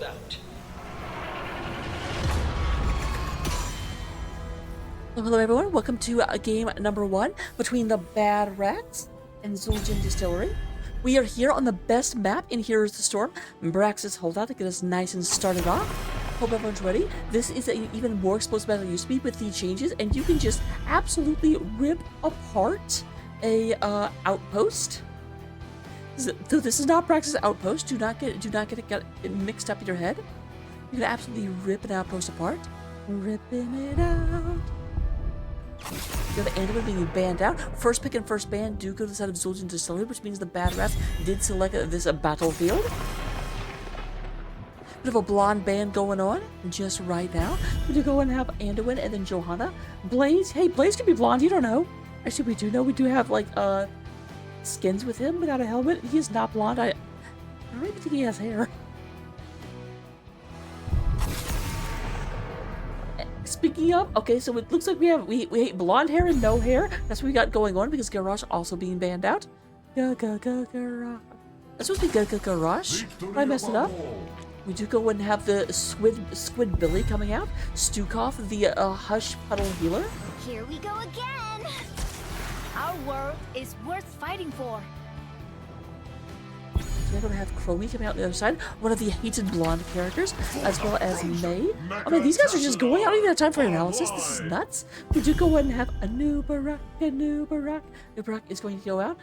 out. Hello everyone, welcome to game number 1 between the Bad Rats and Zul'jin Distillery. We are here on the best map in Heroes of the Storm, Brax's Holdout, to get us nice and started off. Hope everyone's ready. This is an even more explosive battle than it used to be with the changes, and you can just absolutely rip apart a outpost. Though this is not Brax's outpost, do not get it mixed up in your head. You can absolutely rip an outpost apart. Ripping it out. You have Anduin being banned out. First pick and first ban do go to the side of Zul'jin Distillery, which means the Bad Rats did select this battlefield. Bit of a blonde band going on just right now. We do go and have Anduin and then Johanna. Blaze, hey, Blaze could be blonde, you don't know. Actually, we do know. We do have, like, skins with him without a helmet. He is not blonde. I don't even think he has hair. Speaking of, okay, so it looks like we hate blonde hair and no hair. That's what we got going on because Garrosh also being banned out. Garrosh. That's supposed to be Garrosh. I messed it up. We do go and have the Squid Billy coming out. Stukov, the Hush Puddle Healer. Here we go again. Our world is worth fighting for. We're going to have Crowley coming out on the other side, one of the hated blonde characters, as well as May. I mean, these guys are just going. I don't even have time for analysis. This is nuts. We do go ahead and have Anubarak. Anubarak is going to go out.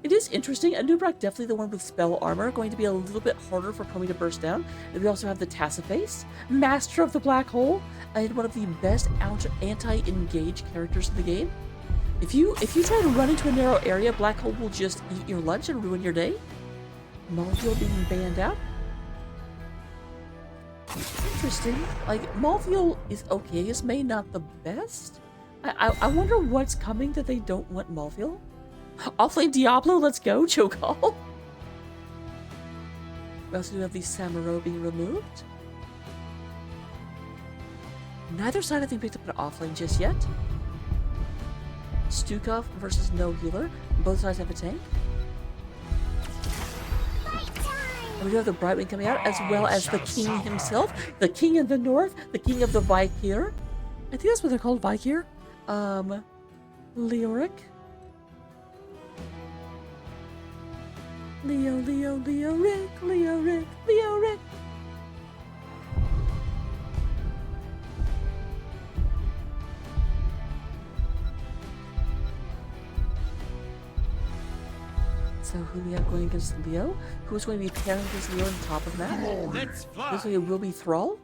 It is interesting. Anubarak, definitely the one with spell armor, going to be a little bit harder for Komi to burst down. And we also have the Tassiface, Master of the Black Hole, and one of the best anti-engage characters in the game. If you try to run into a narrow area, Black Hole will just eat your lunch and ruin your day. Malthael being banned out. Interesting. Like, Malthael is okay. Is May not the best? I wonder what's coming that they don't want Malthael. Offlane Diablo, let's go, Chokal. We also do have the Samuro being removed. Neither side, I think, picked up an offlane just yet. Stukov versus no healer. Both sides have a tank. And we do have the Brightwing coming out, as well as the King himself, the King in the North, the King of the Vikir. I think that's what they're called, Vikir. Leoric. Leoric. So who we have going against Leo? Who's going to be pairing against Leo on the top of that? This will be Thrall.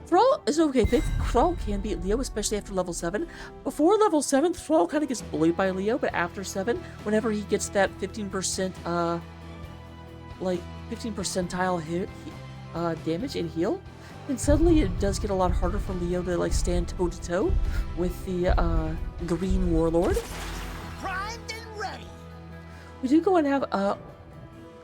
Thrall is an okay pick. Thrall can beat Leo, especially after level 7. Before level 7, Thrall kind of gets bullied by Leo, but after 7, whenever he gets that 15% like 15 percentile hit, damage and heal, then suddenly it does get a lot harder for Leo to like stand toe to toe with the Green Warlord. We do go and have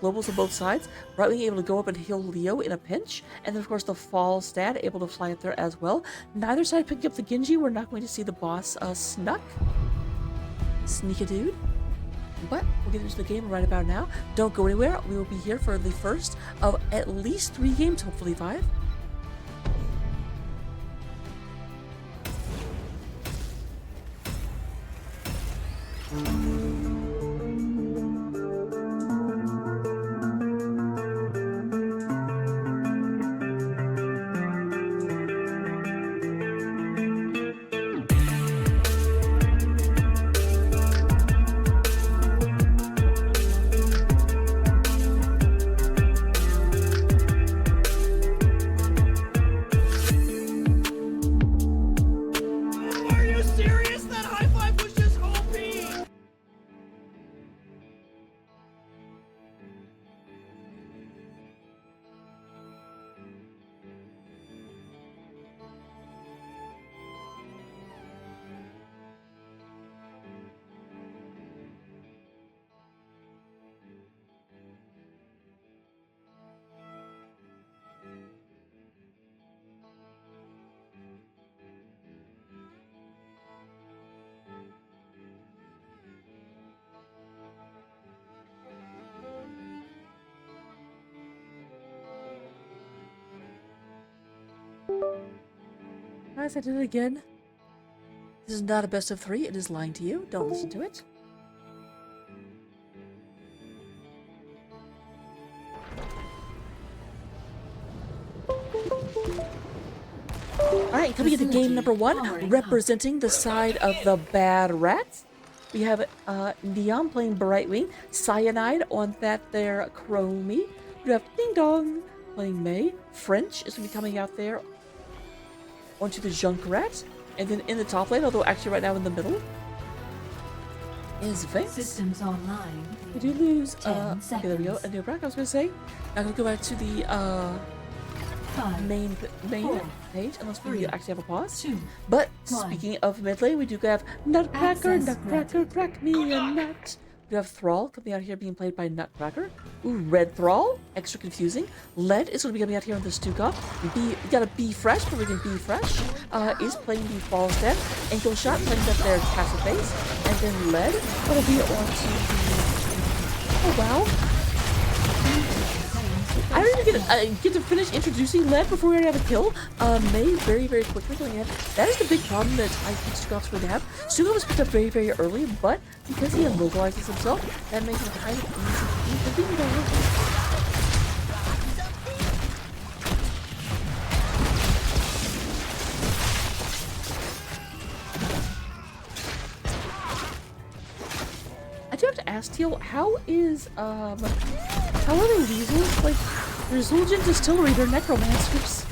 globals on both sides. Brightwing able to go up and heal Leo in a pinch. And then, of course, the fall stat able to fly up there as well. Neither side picking up the Genji. We're not going to see the boss sneak a dude. But we'll get into the game right about now. Don't go anywhere. We will be here for the first of at least 3 games, hopefully 5. Guys, I did it again. This is not a best of 3. It is lying to you. Don't listen to it. Alright, coming into game number 1, representing the side of the Bad Rats. We have Neon playing Brightwing, Cyanide on that there Chromie. We have Ding Dong playing May. French is going to be coming out there onto the Junkrat. And then in the top lane, although actually right now in the middle, is Vex. Systems online. We do lose, 10 okay, there we go, a new rack, I was going to say. Now I'm going to go back to the, main four, page, unless we 3, actually have a pause. 2. But 1. speaking of mid lane, we do have Nutcracker, Access Nutcracker, crack me a nut. We have Thrall coming out here being played by Nutcracker. Ooh, Red Thrall, extra confusing. Lead is going to be coming out here on the Stuka. We got a Be Fresh, but we can Be Fresh. Is playing the Fallstead. Ankle Shot playing that there Castle Base. And then Lead, that'll be on to the... Oh, wow. I don't even get to finish introducing Lead before we already have a kill. May very, very quickly going ahead. That is the big problem that I think Stukov's going to have. Stukov was picked up very, very early, but because he immobilizes himself, that makes it kind of easy to beat the bingo. I do have to ask Teal, how are they weasels? Like, they're Zul'jin Distillery, they're necromancers.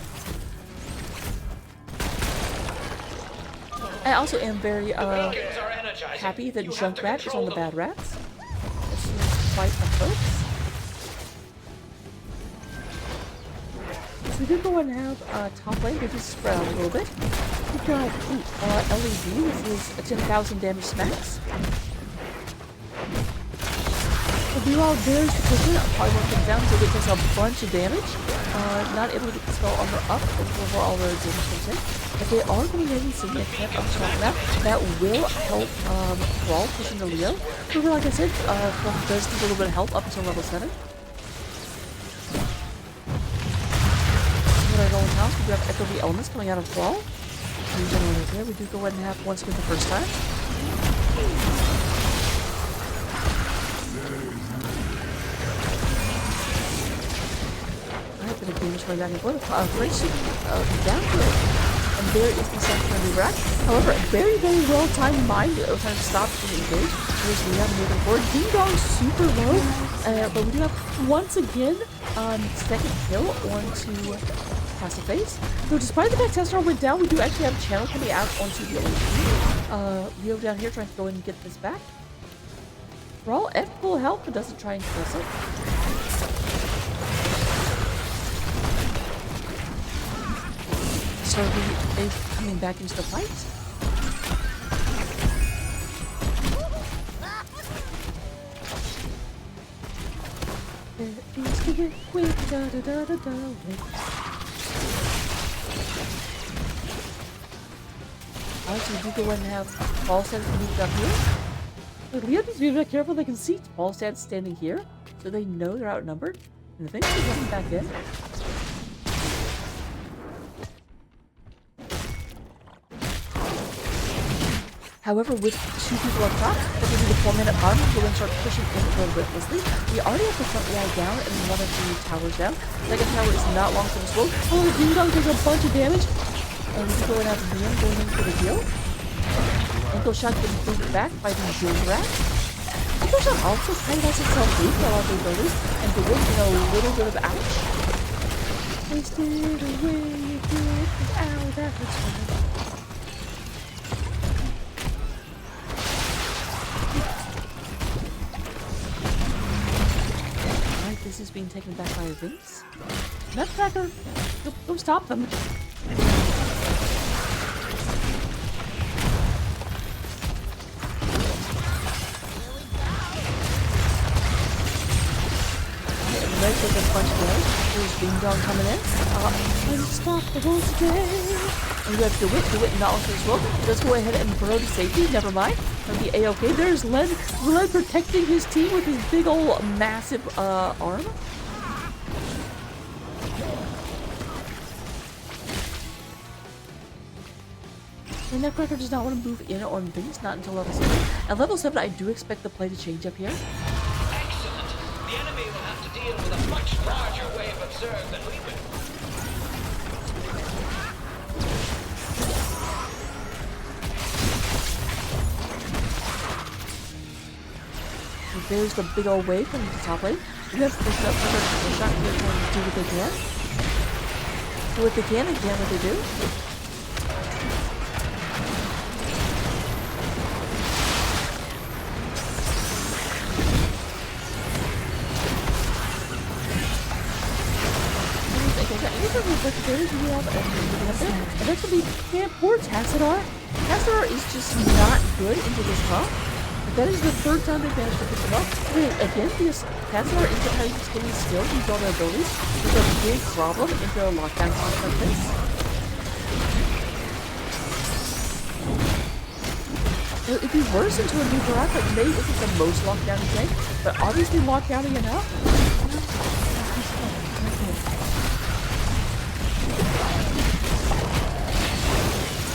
I also am very happy that Junkrat is on the Bad Rats. This is quite a first. So we did go and have top lane, we just spread out a little bit. We've got LED with his 10,000 damage smacks. The all bears position, probably won't come down until it takes a bunch of damage. Not able to get the spell armor up before all the damage comes in. If they are going to get any significant up strong map, that will help Thrall push into Leo. However, like I said, Thrall does need a little bit of help up until level 7. With our golden house, we do have Echo the Elements coming out of Thrall. We do go ahead and have once again the first time. Bit of damage going back and forth. French down to it. And there is the secondary rack. However, a very, very well timed mine kind of stopped from engage. Here's Leon moving forward. Ding Dong super low. But we do have once again second kill onto Castle Face. So despite the fact Tessera went down, we do actually have a channel coming out onto the OP. Leo down here trying to go in and get this back. Thrall at full health, but doesn't try and press it. So they're coming back into the fight. Alright, so we do go ahead and have Fallstead moved up here. But Leo needs to be very careful. They can see Fallstead standing here, so they know they're outnumbered. And eventually coming back in. However, with 2 people up top, that gives you the 4-minute farm, we'll then start pushing in relentlessly. We already have the front wall down and one of the towers down. Second tower is not long for this world. Oh, the Ding Dong does a bunch of damage. And we can go and have Liam going in for the heal. Ankle Shot getting moved back by the Junkrat. Ankle Shot also kind of has itself weak while they builders, and the wood in a little bit of ouch. Wasted away, you did. Ow, that hurts me. This is being taken back by Vince. Nutcracker! Go stop them! Red with a bunch of damage. There's Ding Dong coming in. Unstoppable today! And we have DeWitt not onto as well. Let's go ahead and burrow to safety. Never mind. That'll be A-okay. There's Lead protecting his team with his big ol' massive arm. The Nutcracker does not want to move in on things, not until level 7. At level 7, I do expect the play to change up here. Excellent. The enemy will have to deal with a much larger wave of Zerg than we will. There's the big old wave from the top lane. We have to push up for the shot here trying to do what they can. Do what they can what they do. And that's gonna be poor Tassadar. Tassadar is just not good into this comp. That is the third time they've managed to pick them up. Against these Tassadar into how he's getting skills and all their abilities is a big problem into a lockdown comp like this. It'd be worse into a new Barak, but May isn't the most lockdowny tank, but obviously lockdowny enough.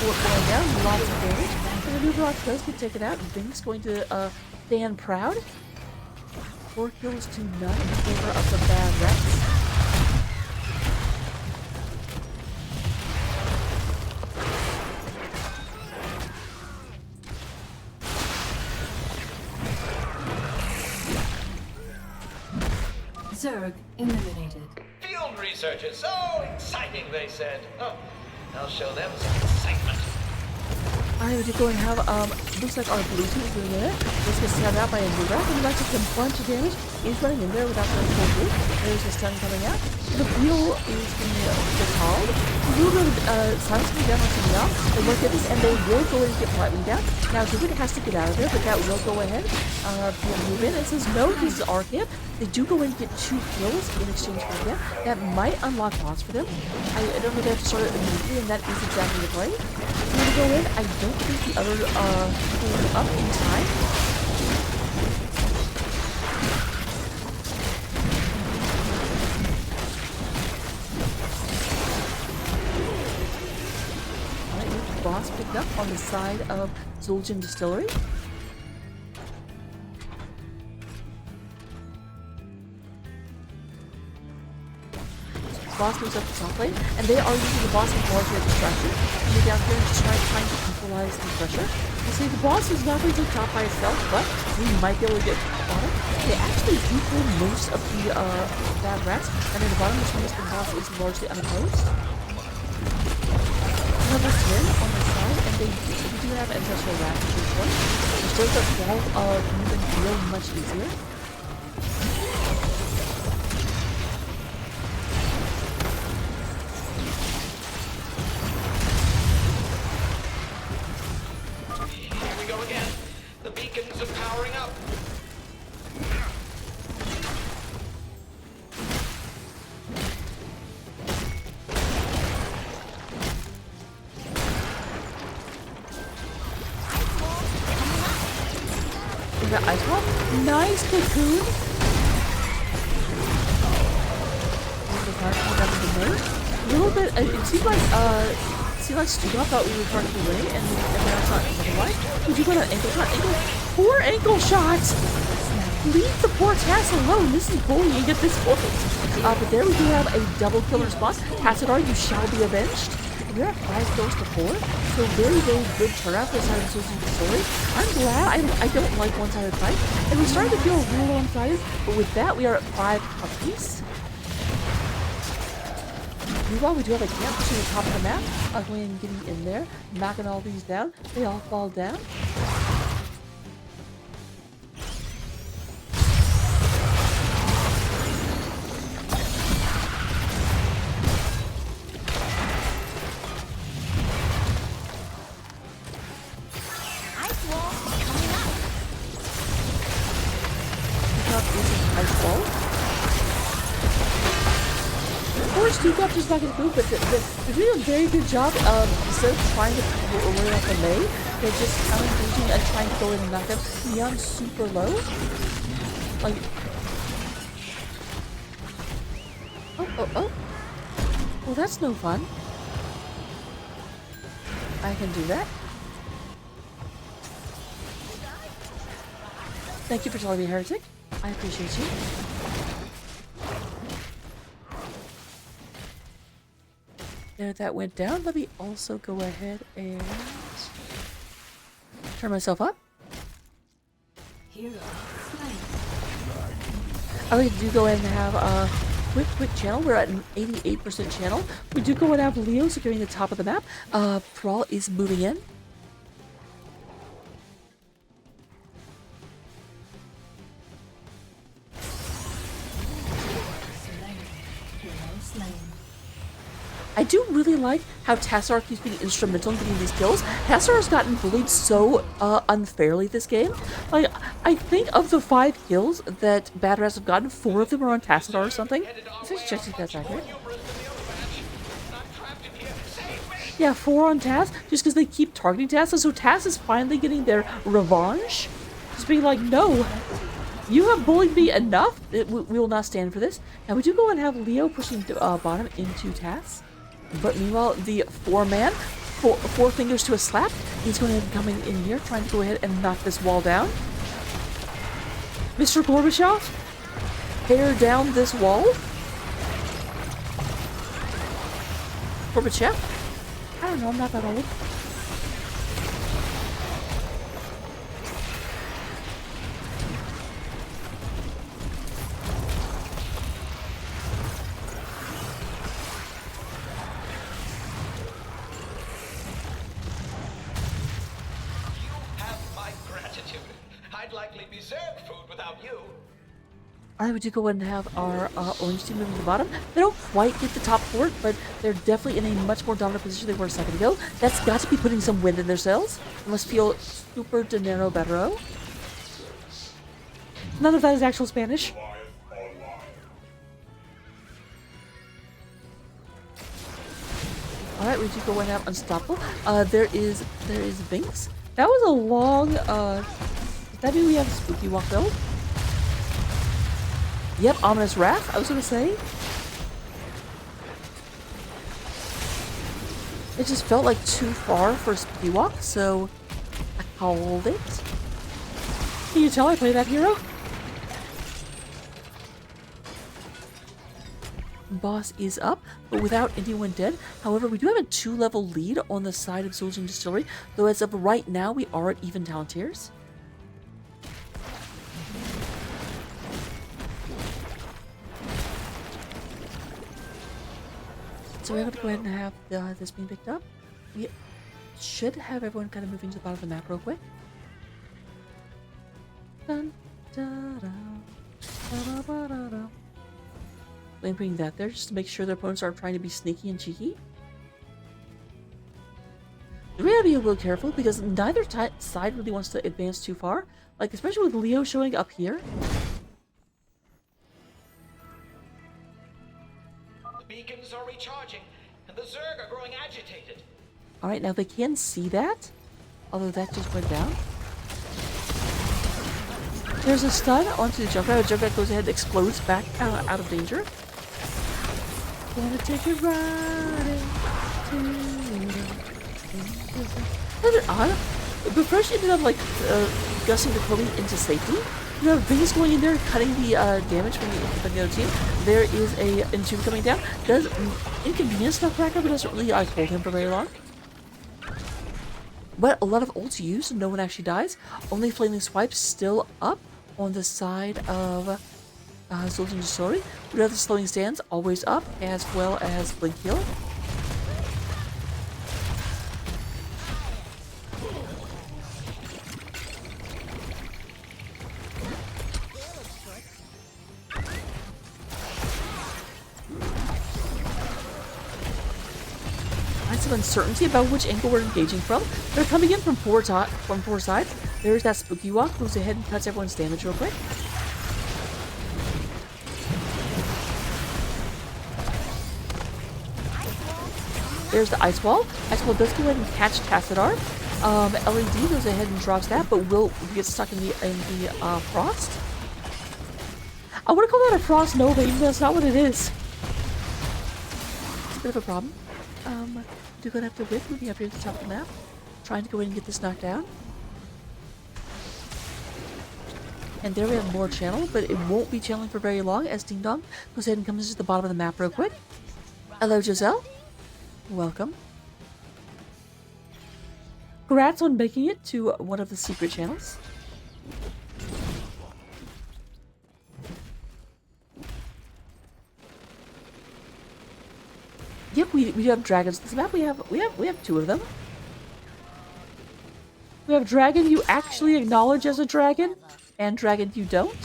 Going down, lots of damage. And the new Barak does get taken out, and Ving's going to stand proud. 4 kills to none in favor of the bad Rex. Zerg eliminated. Field researchers, so exciting, they said. Oh, I'll show them some excitement. Alright, we do go and have, looks like our blue team is doing it. This gets set out by a new rep, and that takes a bunch of damage. He's running in there without going full blue. There's a stun coming out. The wheel is being dissolved. The wheel will silence me down on something else. They look at this, and they will go in and get Platinum down. Now, Druid has to get out of there, but that will go ahead. Move in. It says, no, this is our camp. They do go in and get 2 kills in exchange for them. That might unlock boss for them. I don't know if they have to start it immediately, and that is exactly the play. I'm gonna go in. I don't think the other people up in time. Alright, boss picked up on the side of Zul'jin Distillery. Boss moves up the top lane, and they are using the boss as largely a distraction. And they're down here and just trying to equalize the pressure. You see, the boss is not going to top by itself, but we might be able to get to the bottom. They actually do pull most of the bad rats, and in the bottom, which means the boss is largely unopposed. Level 10 on the side, and they do have ancestral rat to choose from, which does the wall moving real much easier. The ice wall. Nice cocoon. A little bit. It seemed like Stuga thought we were running away, and that's not otherwise. Would you go to ankle shot? Poor ankle shot. Leave the poor Tass alone. This is bullying at this point. But there we do have a double kill response. Tassadar, you shall be avenged. We're at 5 kills to 4, so very, very good turnout for the side of Zul'jin Distillery. I'm glad. I don't like one-sided fight, and we started to feel real one-sided, but with that, we are at 5 apiece. Meanwhile, we do have a camp to the top of the map. Going and getting in there, knocking all these down. They all fall down. Stuka just not going to move, but they're doing a very good job of, instead of trying to pull away off the May, they're just engaging and trying to go in and knock them. Neon's super low. Like, oh. Well, that's no fun. I can do that. Thank you for telling me, Heretic. I appreciate you. There, that went down. Let me also go ahead and turn myself up. I like to go ahead and have a quick channel. We're at an 88% channel. We do go ahead and have Leo securing the top of the map. Prawl is moving in. I do really like how Tassar keeps being instrumental in getting these kills. Tassar has gotten bullied so unfairly this game. Like, I think of the 5 kills that Bad Rats have gotten, 4 of them are on Tassar or something. Let's just check if that's accurate. Yeah, 4 on Tass, just because they keep targeting Tass, and so Tass is finally getting their revenge. Just being like, no, you have bullied me enough. We will not stand for this. Now, we do go and have Leo pushing bottom into Tass. But meanwhile, the 4-man, four fingers to a slap, he's going to be coming in here, trying to go ahead and knock this wall down. Mr. Gorbachev, tear down this wall. Gorbachev? I don't know, I'm not that old. Alright, we do go ahead and have our orange team moving to the bottom. They don't quite get the top fort, but they're definitely in a much more dominant position than they were a second ago. That's got to be putting some wind in their sails. They must feel super dinero bettero. None of that is actual Spanish. Alright, we do go ahead and have Unstoppable. There is Binks. That was a long, does that mean we have a Spooky Walk build? Yep, Ominous Wrath, I was gonna say. It just felt like too far for a Spooky Walk, so I called it. Can you tell I play that hero? Boss is up, but without anyone dead. However, we do have a 2-level lead on the side of Zul'jin Distillery, though as of right now, we are at even talent tiers. So we're going to go ahead and have this being picked up. We should have everyone kind of moving to the bottom of the map real quick. Dun, da, da, da, da, da, da. And putting that there just to make sure their opponents aren't trying to be sneaky and cheeky. We gotta be a little careful because neither side really wants to advance too far. Like, especially with Leo showing up here. The beacons are recharging, and the Zerg are growing agitated. Alright, now they can see that. Although that just went down. There's a stun onto the Junkrat. The Junkrat goes ahead and explodes back out of danger. Gonna take it right into odd. But first, ended up like gussing the Kobe into safety. You have Bing's going in there, cutting the damage from the other team. There is a Entomb coming down. Does inconvenience Nutcracker, but doesn't really hold him for very long. But a lot of ults used, no one actually dies. Only Flaming Swipe still up on the side of Zul'jin Distillery. We have the Slowing Stands always up, as well as Blink Heal. Some uncertainty about which angle we're engaging from. They're coming in from four sides. There's that Spooky Walk, goes ahead and cuts everyone's damage real quick. There's the Ice Wall. Ice Wall does go ahead and catch Tassadar. LED goes ahead and drops that, but will get stuck in the Frost. I want to call that a Frost Nova, even though that's not what it is. It's a bit of a problem. Do go have to whip moving up here at the top of the map. Trying to go in and get this knocked down. And there we have more channel, but it won't be channeling for very long as Ding Dong goes ahead and comes to the bottom of the map real quick. Hello, Giselle. Welcome. Congrats on making it to one of the secret channels. Yep, we do have dragons. This map we have two of them. We have dragon you actually acknowledge as a dragon, and dragon you don't.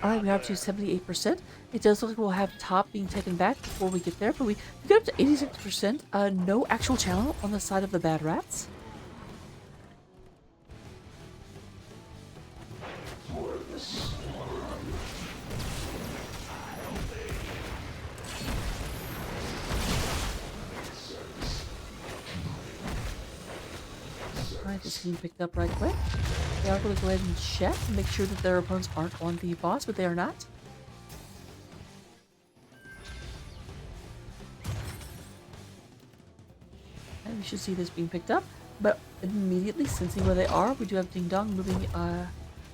Alright, we are up to 78%. It does look like we'll have top being taken back before we get there, but we get up to 86%. No actual channel on the side of the bad rats. Alright, this is being picked up right quick. They are going to go ahead and check and make sure that their opponents aren't on the boss, but they are not. And we should see this being picked up, but immediately sensing where they are, we do have Ding Dong moving to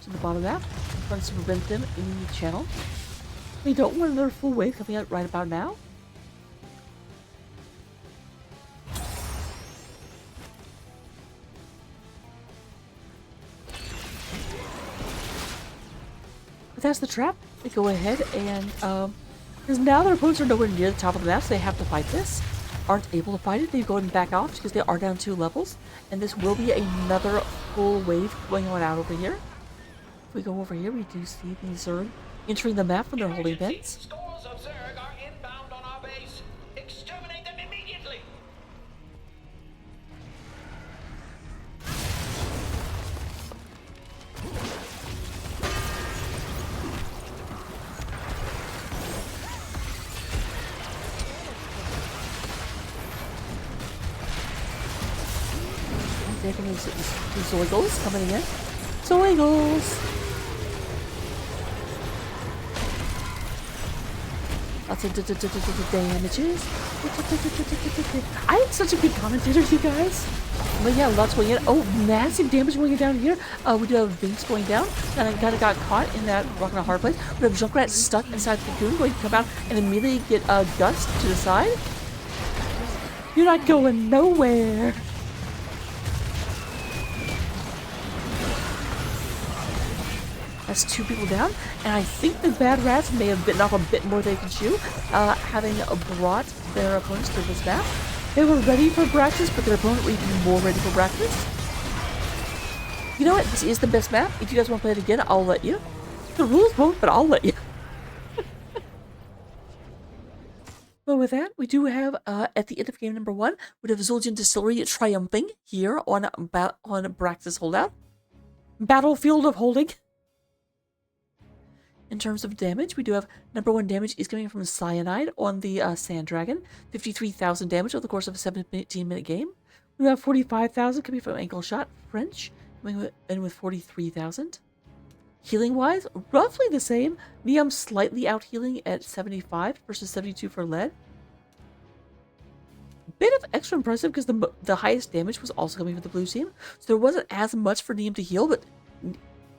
the bottom map, trying to prevent them in the channel. They don't want their full wave coming out right about now. But that's the trap. They go ahead and, because now their opponents are nowhere near the top of the map, so they have to fight this. Aren't able to fight it, they go ahead and back off because they are down 2 levels. And this will be another full wave going on out over here. If we go over here, we do see the Zerg entering the map from their holding pens. Scores of Zerg are inbound on our base. Exterminate them immediately. There can be Zoigles coming in. Zoigles! Lots of damages. I had such a good commentator, you guys. But yeah, lots going in. Oh, massive damage going down here. We do have Vince going down. And I kind of got caught in that rock and a hard place. We have Junkrat stuck inside the cocoon, going to come out and immediately get Gust to the side. You're not going nowhere. That's 2 people down, and I think the bad rats may have bitten off a bit more than they can chew, having brought their opponents to this map. They were ready for Braxis, but their opponent was even more ready for Braxis. You know what? This is the best map. If you guys want to play it again, I'll let you. The rules won't, but I'll let you. But with that, we do have, at the end of game number 1, we have Zul'jin Distillery triumphing here on Braxis Holdout. Battlefield of Holding. In terms of damage, we do have number 1 damage is coming from Cyanide on the Sand Dragon. 53,000 damage over the course of a 17-minute game. We have 45,000 coming from Ankle Shot. French coming in with 43,000. Healing-wise, roughly the same. Neum slightly out-healing at 75 versus 72 for Lead. Bit of extra impressive because the highest damage was also coming from the blue team. So there wasn't as much for Neum to heal, but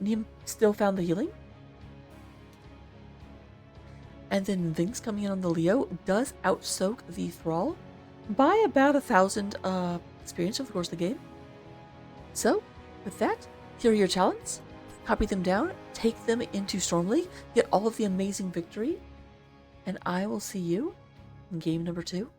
Neum still found the healing. And then Vinx coming in on the Leo does out-soak the Thrall by about 1,000 experience over the course of the game. So, with that, here are your talents. Copy them down, take them into Storm League, get all of the amazing victory, and I will see you in game number 2.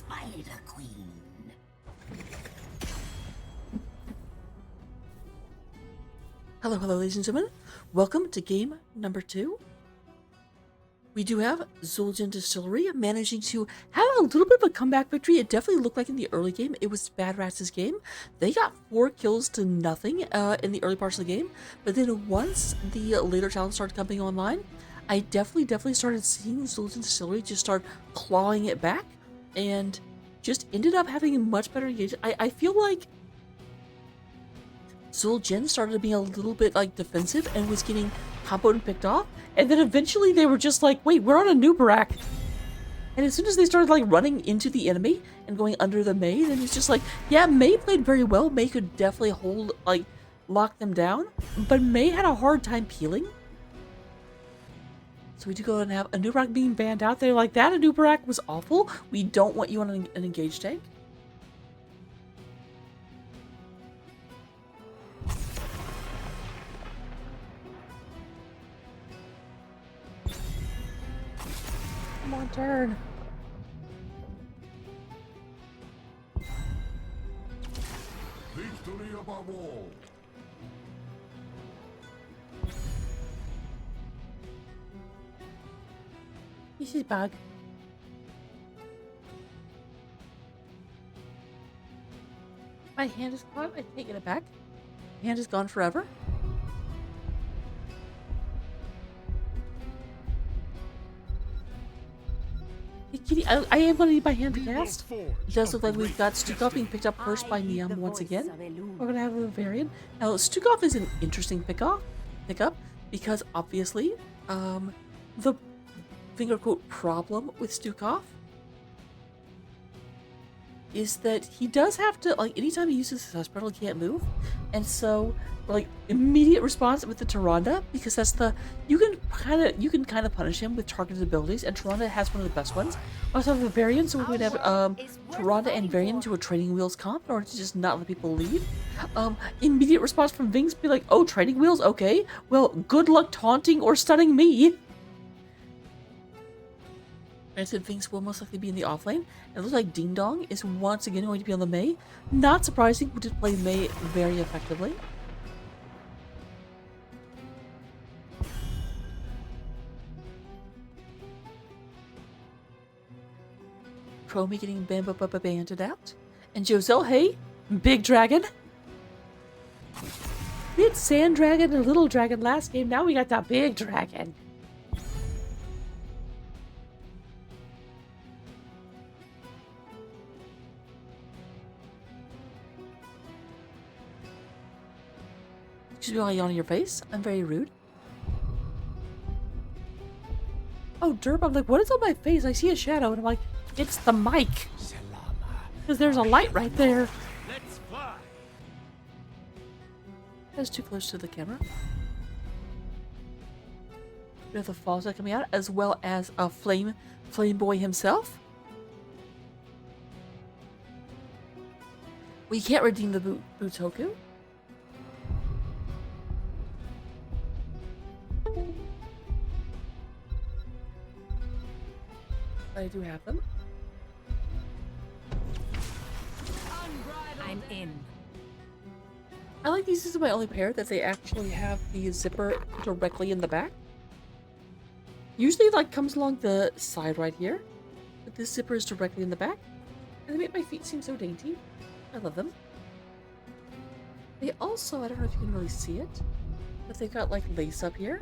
Spider Queen. Hello, hello, ladies and gentlemen. Welcome to game number 2. We do have Zul'jin Distillery managing to have a little bit of a comeback victory. It definitely looked like in the early game it was Bad Rats' game. They got 4 kills to nothing in the early parts of the game. But then once the later challenge started coming online, I definitely started seeing Zul'jin Distillery just start clawing it back and just ended up having much better engagement. I feel like Zul'jin started being a little bit like defensive and was getting comboed and picked off, and then eventually they were just like, wait, we're on a new Barak. And as soon as they started like running into the enemy and going under the Mei, then it's just like, yeah, Mei played very well. Mei could definitely hold, like, lock them down, but Mei had a hard time peeling. So we do go and have a new Barak being banned out there like that. A new Barak was awful. We don't want you on an engaged tank. Come on, turn. Victory above all. This is bug. My hand is caught. I can't get it back. My hand is gone forever. Hey, Kitty, I am going to need my hand to cast. It does look like we've got Stukov being picked up first by Niam once again. We're going to have a variant. Now, Stukov is an interesting pickup because obviously, the finger quote problem with Stukov is that he does have to, like, anytime he uses his hospital, he can't move, and so, like, immediate response with the Tyrande, because that's the you can kind of punish him with targeted abilities, and Tyrande has one of the best ones. Also have a variant, so we're going to have Tyrande and variant into a training wheels comp in order to just not let people leave. Immediate response from Vinx be like, oh, training wheels, okay, well, good luck taunting or stunning me. Granted, Vinx will most likely be in the off lane. It looks like Ding Dong is once again going to be on the Mei. Not surprising, we did play Mei very effectively. Chromie getting banded out. And Joselle, hey, big dragon. We had Sand Dragon and Little Dragon last game, now we got the big dragon. Excuse me while I yawn in your face. I'm very rude. Oh, derp. I'm like, what is on my face? I see a shadow, and I'm like, it's the mic. Because there's a light right there. Let's fly. That's too close to the camera. We have the Falza coming out, as well as a Flame Boy himself. We can't redeem the Butoku. I do have them. I'm in. I like these. This is my only pair that they actually have the zipper directly in the back. Usually it like comes along the side right here, but this zipper is directly in the back. And they make my feet seem so dainty. I love them. They also, I don't know if you can really see it, but they've got like lace up here.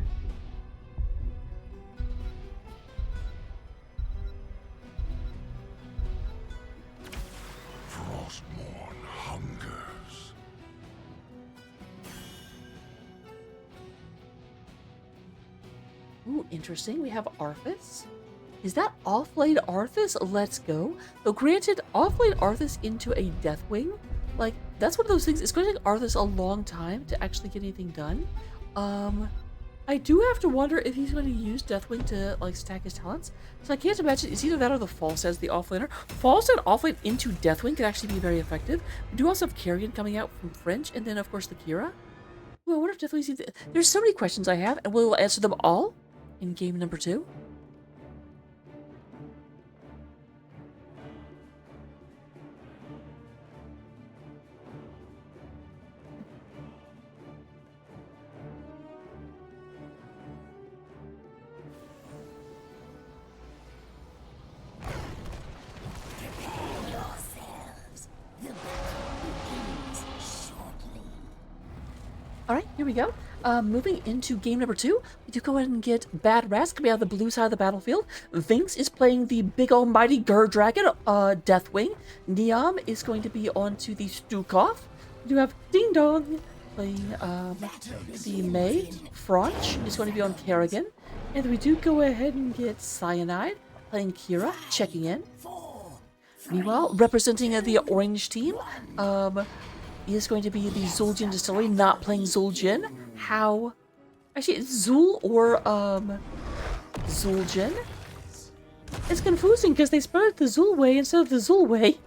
Frostmourne hungers. Ooh, interesting. We have Arthas. Is that off-lane Arthas? Let's go. Though granted, off-lane Arthas into a Deathwing, like, that's one of those things. It's going to take Arthas a long time to actually get anything done. I do have to wonder if he's going to use Deathwing to, like, stack his talents. So I can't imagine. It's either that or the False as the offlaner. False and offlane into Deathwing could actually be very effective. We do also have Carrion coming out from French, and then, of course, the Kira. Well, what if Deathwing... There's so many questions I have, and we'll answer them all in game number 2. All right, here we go. Moving into game number 2, we do go ahead and get Bad Rats coming out of the blue side of the battlefield. Vinx is playing the big almighty Gur Dragon, Deathwing. Neom is going to be onto the Stukov. We do have Ding Dong playing the May. Franch is going to be on Kerrigan. And we do go ahead and get Cyanide playing Kira, checking in. Meanwhile, representing the orange team, is going to be the Zul'jin Distillery, not playing Zul'jin. How? Actually, it's Zul or Zul'jin. It's confusing because they spelled it the Zul way instead of the Zul way.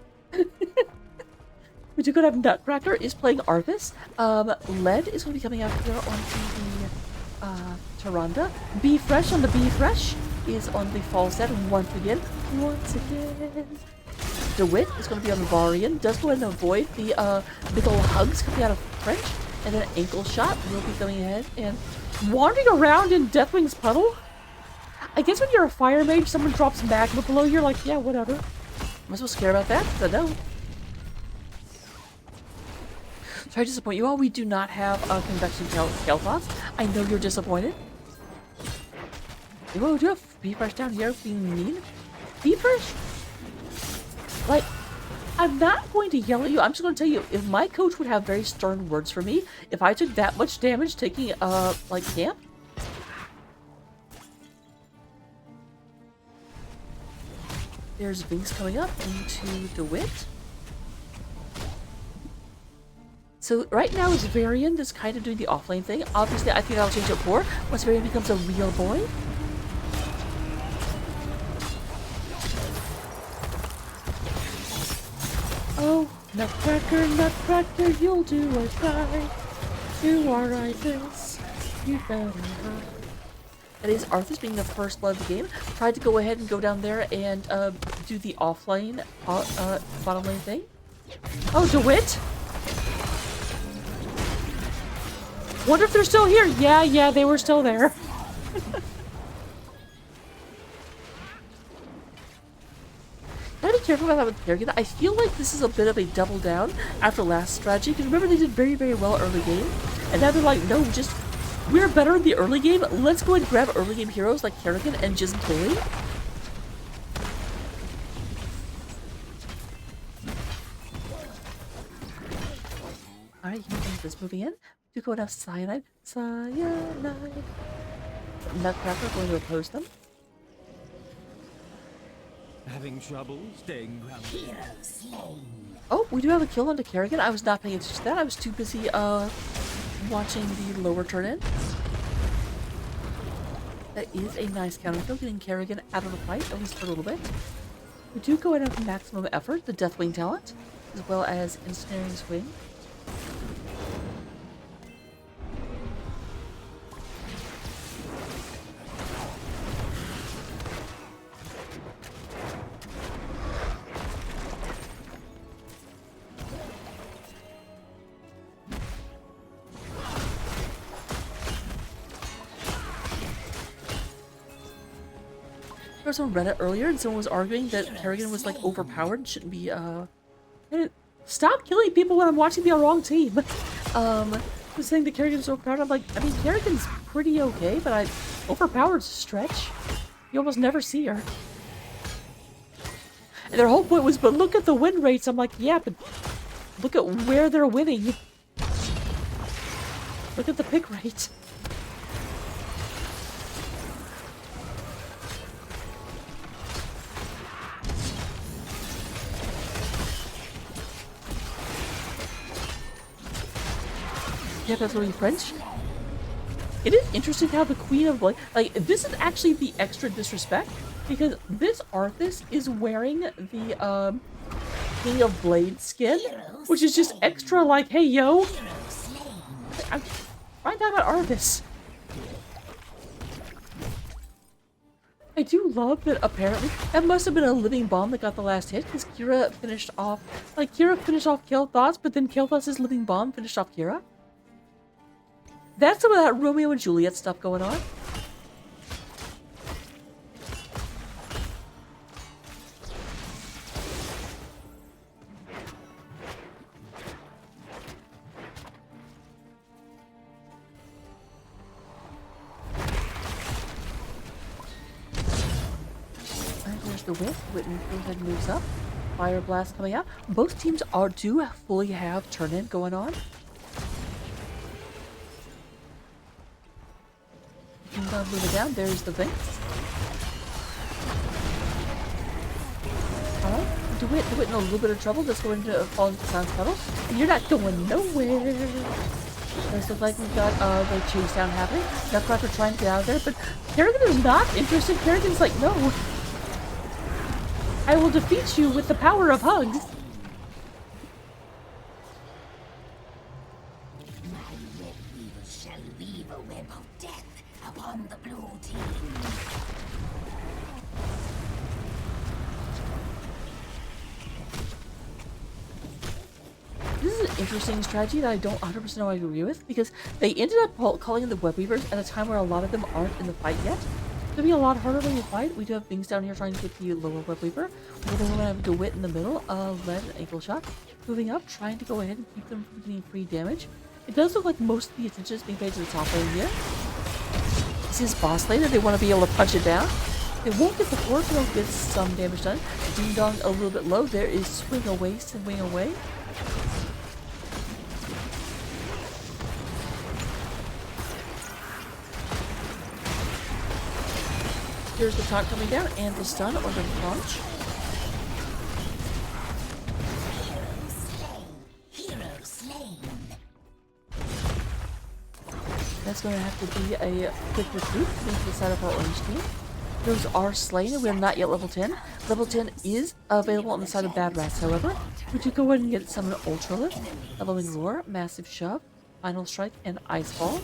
We do go to have Nutcracker is playing Arthas. Lead is going to be coming out here onto the Tyrande. Be Fresh on the Be Fresh is on the Falstad once again. DeWitt is going to be on the Varian. Does go ahead and avoid the big old hugs coming out of French. And then Ankle Shot will be coming ahead and wandering around in Deathwing's puddle. I guess when you're a fire mage, someone drops magma below, you're like, yeah, whatever. Am I supposed to care about that? I don't. Sorry to disappoint you all. We do not have a convection Kel'Thas. I know you're disappointed. Whoa, do you have Be Fresh down here being mean? Be Fresh? Like, I'm not going to yell at you. I'm just going to tell you, if my coach would have very stern words for me, if I took that much damage taking, like, camp. There's Vinx coming up into DeWitt. So right now it's Varian that's kind of doing the offlane thing. Obviously, I think I'll change it for once Varian becomes a real boy. Oh, Nutcracker, Nutcracker, you'll do it right. You are Arthas. You better hide. That is Arthas being the first blood of the game. Tried to go ahead and go down there and do the offlane, bottom lane thing. Oh, DeWitt? Wonder if they're still here. Yeah, they were still there. Gotta be careful about that with Kerrigan. I feel like this is a bit of a double down after last strategy, because remember they did very, very well early game, and now they're like, no, just, we're better in the early game, let's go and grab early game heroes like Kerrigan and Jizn Tilly. Alright, this moving in. Do go and have Cyanide. Cyanide. Nutcracker going to oppose them. Having trouble staying grounded. Oh, we do have a kill onto Kerrigan. I was not paying attention to that. I was too busy watching the lower turn in. That is a nice counter kill, getting Kerrigan out of the fight, at least for a little bit. We do go and have maximum effort, the Deathwing talent, as well as Ensnaring Swing. I was on Reddit earlier and someone was arguing that Kerrigan was like overpowered and shouldn't be stop killing people when I'm watching the wrong team. Was saying that Kerrigan's overpowered. I'm like, I mean, Kerrigan's pretty okay, but overpowered's a stretch. You almost never see her. And their whole point was, but look at the win rates. I'm like, yeah, but look at where they're winning. Look at the pick rate. Yeah, that's really French. It is interesting how the Queen of Blade, like, this is actually the extra disrespect, because this Arthas is wearing the, King of Blade skin, which is just extra like, hey, yo. I'm find out about Arthas. I do love that apparently, that must have been a living bomb that got the last hit, because Kira finished off Kel'Thas, but then Kel'Thas' living bomb finished off Kira. That's some of that Romeo and Juliet stuff going on. the Wit. Witten goes ahead and moves up. Fire Blast coming out. Both teams do fully have turn-in going on. Moving down, there's the Vince. DeWitt in a little bit of trouble. Just going to fall into Sound's puddle. You're not going nowhere. Does look like we've got the chase down happening. Nutcracker trying to get out of there, but Kerrigan is not interested. Kerrigan's like, no. I will defeat you with the power of hugs. Shall weave a web of death upon the blue team. This is an interesting strategy that I don't 100% know I agree with, because they ended up calling in the Web Weavers at a time where a lot of them aren't in the fight yet. It'll be a lot harder when you fight. We do have things down here trying to get the lower Web Weaver. We're going to have DeWitt in the middle, Lead and Ankle Shot. Moving up, trying to go ahead and keep them from getting free damage. It does look like most of the attention is being paid to the top lane here. This is boss lane, and they want to be able to punch it down. They won't get the force, but they'll get some damage done. Ding Dong a little bit low. There is Swing Away, Swing Away. Here's the taunt coming down, and the stun or the launch. Hero slain. That's going to have to be a quick retreat into the side of our orange team. Those are slain, and we are not yet level 10. Level 10 is available on the side of Bad Rats, however. We do go ahead and get Summon Ultra Lift, Leveling Roar, Massive Shove, Final Strike, and Ice Ball.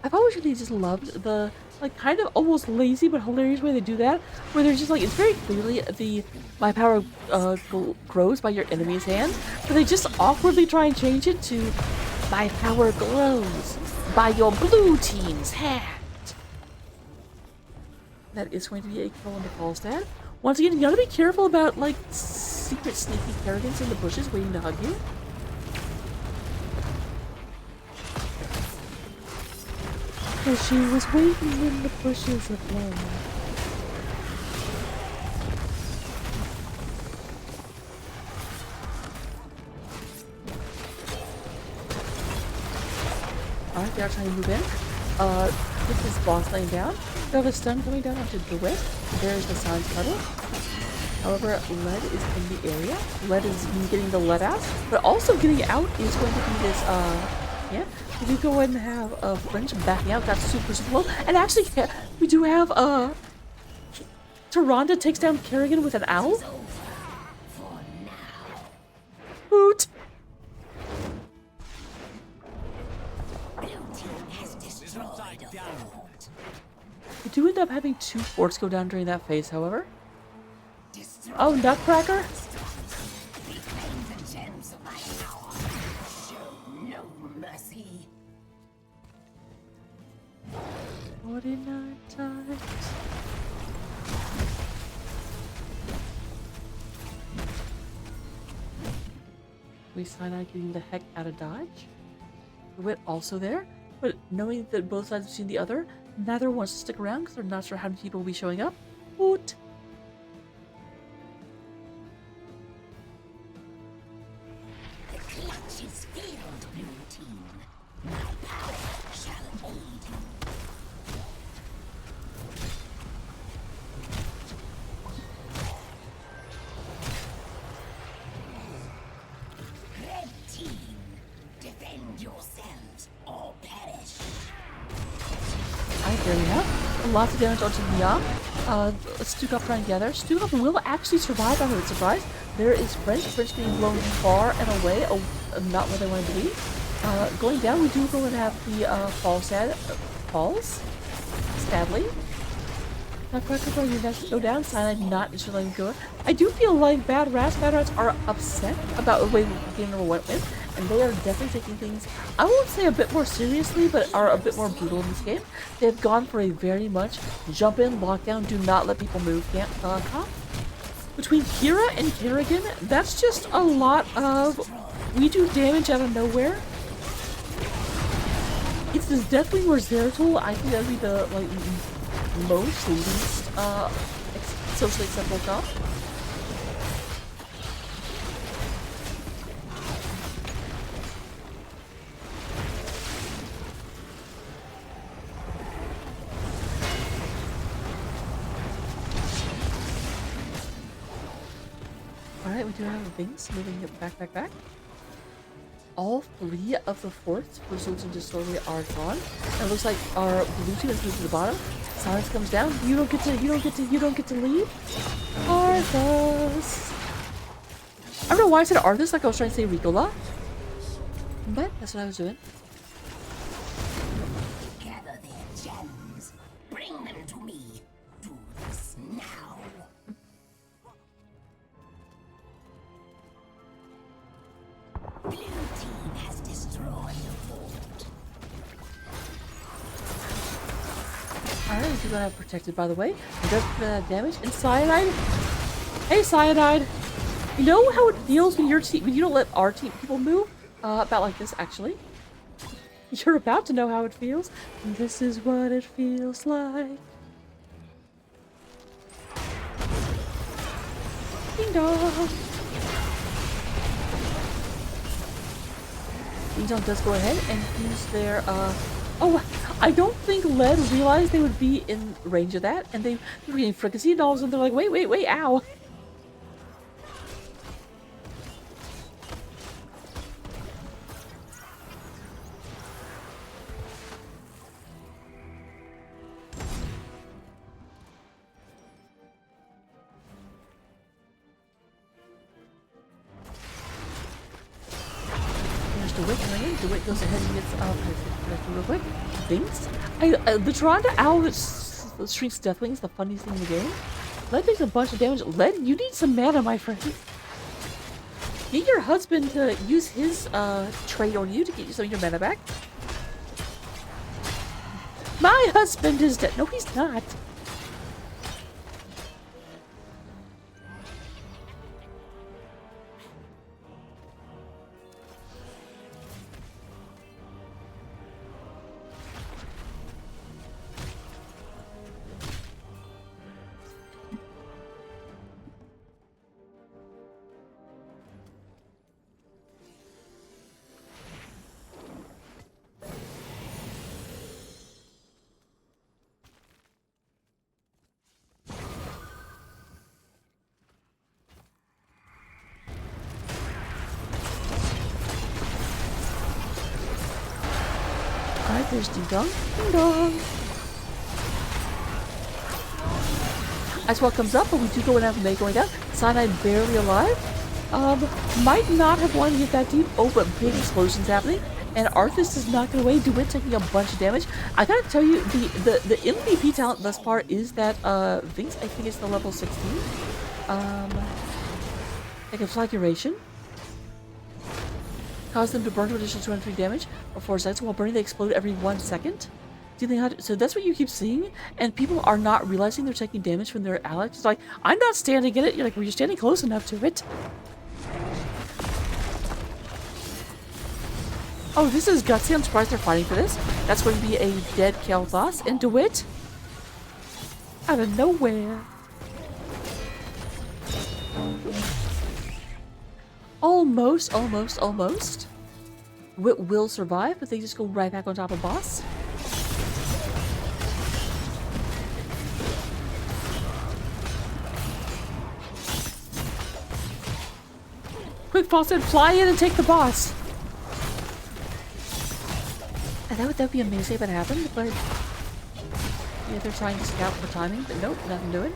I've always really just loved the, like, kind of almost lazy but hilarious way they do that, where they're just like, it's very clearly the my power grows by your enemy's hand, but they just awkwardly try and change it to my power glows by your blue team's hand. That is going to be a kill on the Falstad. Once again, you gotta be careful about, like, secret sneaky Kerrigans in the bushes waiting to hug you. Because she was waiting in the bushes of love. Alright, they are trying to move in. Get this boss lane down. We have a stun coming down onto DeWitt. There's the Sans Puddle. However, Lead is in the area. Lead is getting the lead out. But also getting out is going to be this, yeah. We do go ahead and have French backing out. That's super low. And actually, we do have Tyrande takes down Kerrigan with an owl. Hoot! We do end up having 2 forts go down during that phase, however. Oh, Nutcracker! "49 times." We Sinai getting the heck out of dodge. Wit also there, but knowing that both sides have seen the other, neither wants to stick around because they're not sure how many people will be showing up. Woot! The clutch is filled, blue team. My power shall aid you. Red team, defend yourselves or perish. Alright, there we have. Lots of damage onto Mia. Stukov trying together. Stukov will actually survive, I'm surprised. There is French. French being blown far and away, not where they wanted to be. Going down, we do go and have the falls. Sadly. Nutcracker going to go down. Silent not just letting go. I do feel like Bad Rats are upset about the way the game number 1 went, and they are definitely taking things, I won't say a bit more seriously, but are a bit more brutal in this game. They've gone for a very much jump in, lockdown, do not let people move cop. Between Kira and Kerrigan, that's just a lot of we do damage out of nowhere. It's this Deathwing or Zeratul, I think that would be the like most least socially acceptable comp. Alright, we do have things moving it back. All 3 of the forts for Zoltan Distillery are gone. And it looks like our blue team has moved to the bottom. Silence comes down. You don't get to leave. Arthas. I don't know why I said Arthas like I was trying to say Ricola. But that's what I was doing. Gather their gems. Bring them to me. Do this now. Blue team has destroyed the fort. Alright, we do have protected, by the way. It does damage. And Cyanide. Hey, Cyanide. You know how it feels when your team, when you don't let our team people move? About like this, actually. You're about to know how it feels. And this is what it feels like. Ding dong. Ding dong does go ahead and use their, oh, I don't think Lead realized they would be in range of that, and they were getting fricassee, and all of a sudden they're like, wait, ow. DeWitt goes ahead and gets real quick. Things? The Toronto Owl that shrinks Deathwing is the funniest thing in the game. Lead takes a bunch of damage. Lead, you need some mana, my friend. Get your husband to use his trade on you to get you some of your mana back. My husband is dead. No, he's not. Alright, there's Ding Dong. Ding Dong! Ice Wall comes up, but we do go and have May going down. Cyanide barely alive. Might not have wanted to get that deep. Oh, but big explosions happening. And Arthas does not get away. DeWitt taking a bunch of damage. I gotta tell you, the MVP talent thus far is that, Vince, I think it's the level 16. Like a flagellation. Cause them to burn to additional 203 damage for 4 seconds. While burning, they explode every 1 second. Do you think how to, so that's what you keep seeing, and people are not realizing they're taking damage from their allies. It's like, I'm not standing in it. You're like, well, you're standing close enough to it. Oh, this is gutsy. I'm surprised they're fighting for this. That's going to be a dead Kael'thas. And DeWitt, out of nowhere. Almost. Wit will survive, but they just go right back on top of boss. Quick, Fawcett, fly in and take the boss. And that would be amazing if it happened, but yeah, they're trying to scout for timing, but nope, nothing doing.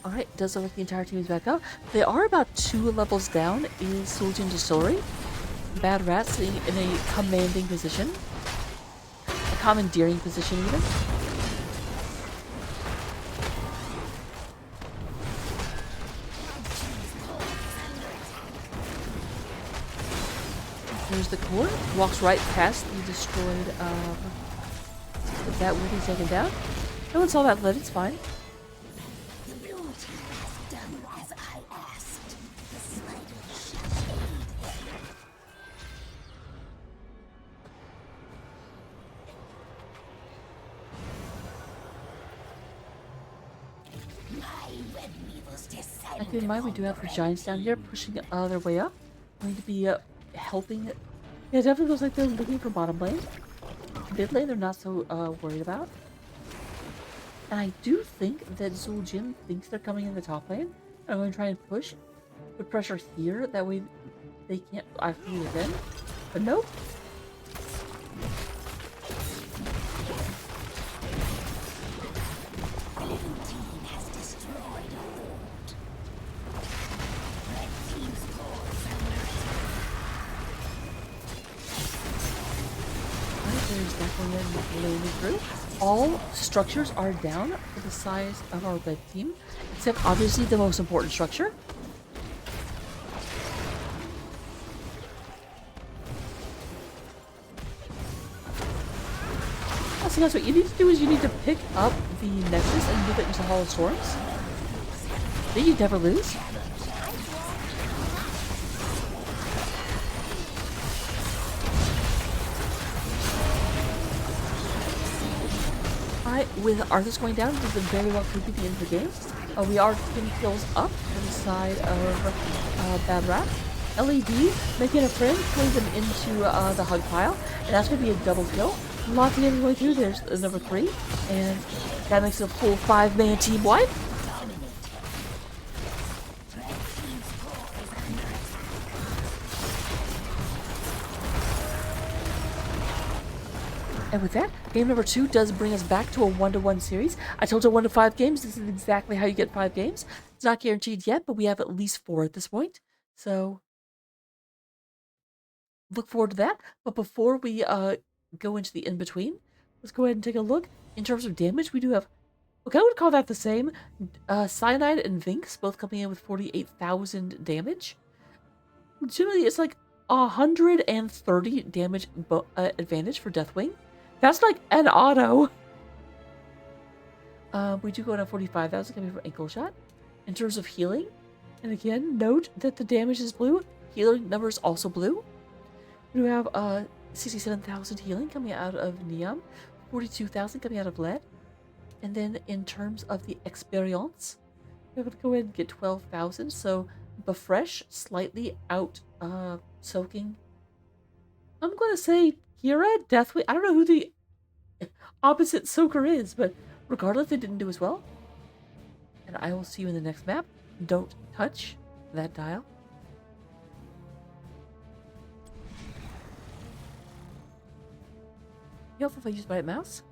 Alright, does look like the entire team is back up. They are about 2 levels down in Sultan Distillery. Bad Rat sitting in a commanding position. commandeering position even. There's the core. Walks right past the destroyed, that will be taken down. No one saw that lead, it's fine. The blue team has done as I asked. The spiders shall aid them. My red weevils descend. Keep in mind, we do have the giants down here pushing their way up. Going to be helping. Yeah, it definitely looks like they're looking for bottom lane. Mid lane, they're not so worried about. And I do think that Zueljin thinks they're coming in the top lane. I'm going to try and put pressure here. That way they can't actually get in. But nope. Blue team has destroyed a fort. Red team's cores under attack. There's definitely a lane through. All structures are down for the size of our red team, except obviously the most important structure. So that's what you need to do is you need to pick up the Nexus and move it into Hall of Storms. Then you never lose. Alright, with Arthas going down, this is very well could be the end of the game. We are getting kills up on the side of Bad Rat. LED making a friend, pulling them into the hug pile, and that's going to be a double kill. Lots of damage going through. There's number 3, and that makes it a full 5-man team wipe. And with that, game number 2 does bring us back to a 1-to-1 series. I told you 1 to 5 games. This is exactly how you get 5 games. It's not guaranteed yet, but we have at least 4 at this point. So look forward to that. But before we go into the in-between, let's go ahead and take a look. In terms of damage, we do have, okay, I would call that the same. Cyanide and Vinx both coming in with 48,000 damage. Generally, it's like 130 damage advantage for Deathwing. That's like an auto. We do go down 45,000 coming from Ankle Shot. In terms of healing, and again, note that the damage is blue. Healing number is also blue. We have 67,000 healing coming out of Neom, 42,000 coming out of Lead. And then in terms of the experience, we're going to go ahead and get 12,000. So Befresh slightly out soaking. I'm going to say Kira, Deathwing. I don't know who the opposite soaker is, but regardless, they didn't do as well. And I will see you in the next map. Don't touch that dial. Be helpful if I use my mouse.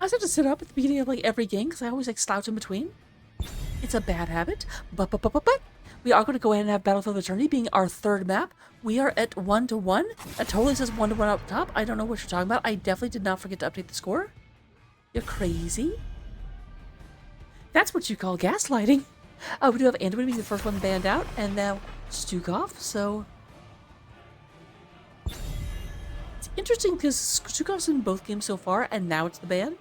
I just have to sit up at the beginning of like every game because I always like slouch in between. It's a bad habit, but we are going to go ahead and have Battlefield Eternity being our third map. We are at 1-1. It totally says 1-1 up top. I don't know what you're talking about. I definitely did not forget to update the score. You're crazy. That's what you call gaslighting. We do have Anduin being the first one banned out, and now Stukov, so... It's interesting because Stukov's in both games so far, and now it's the ban.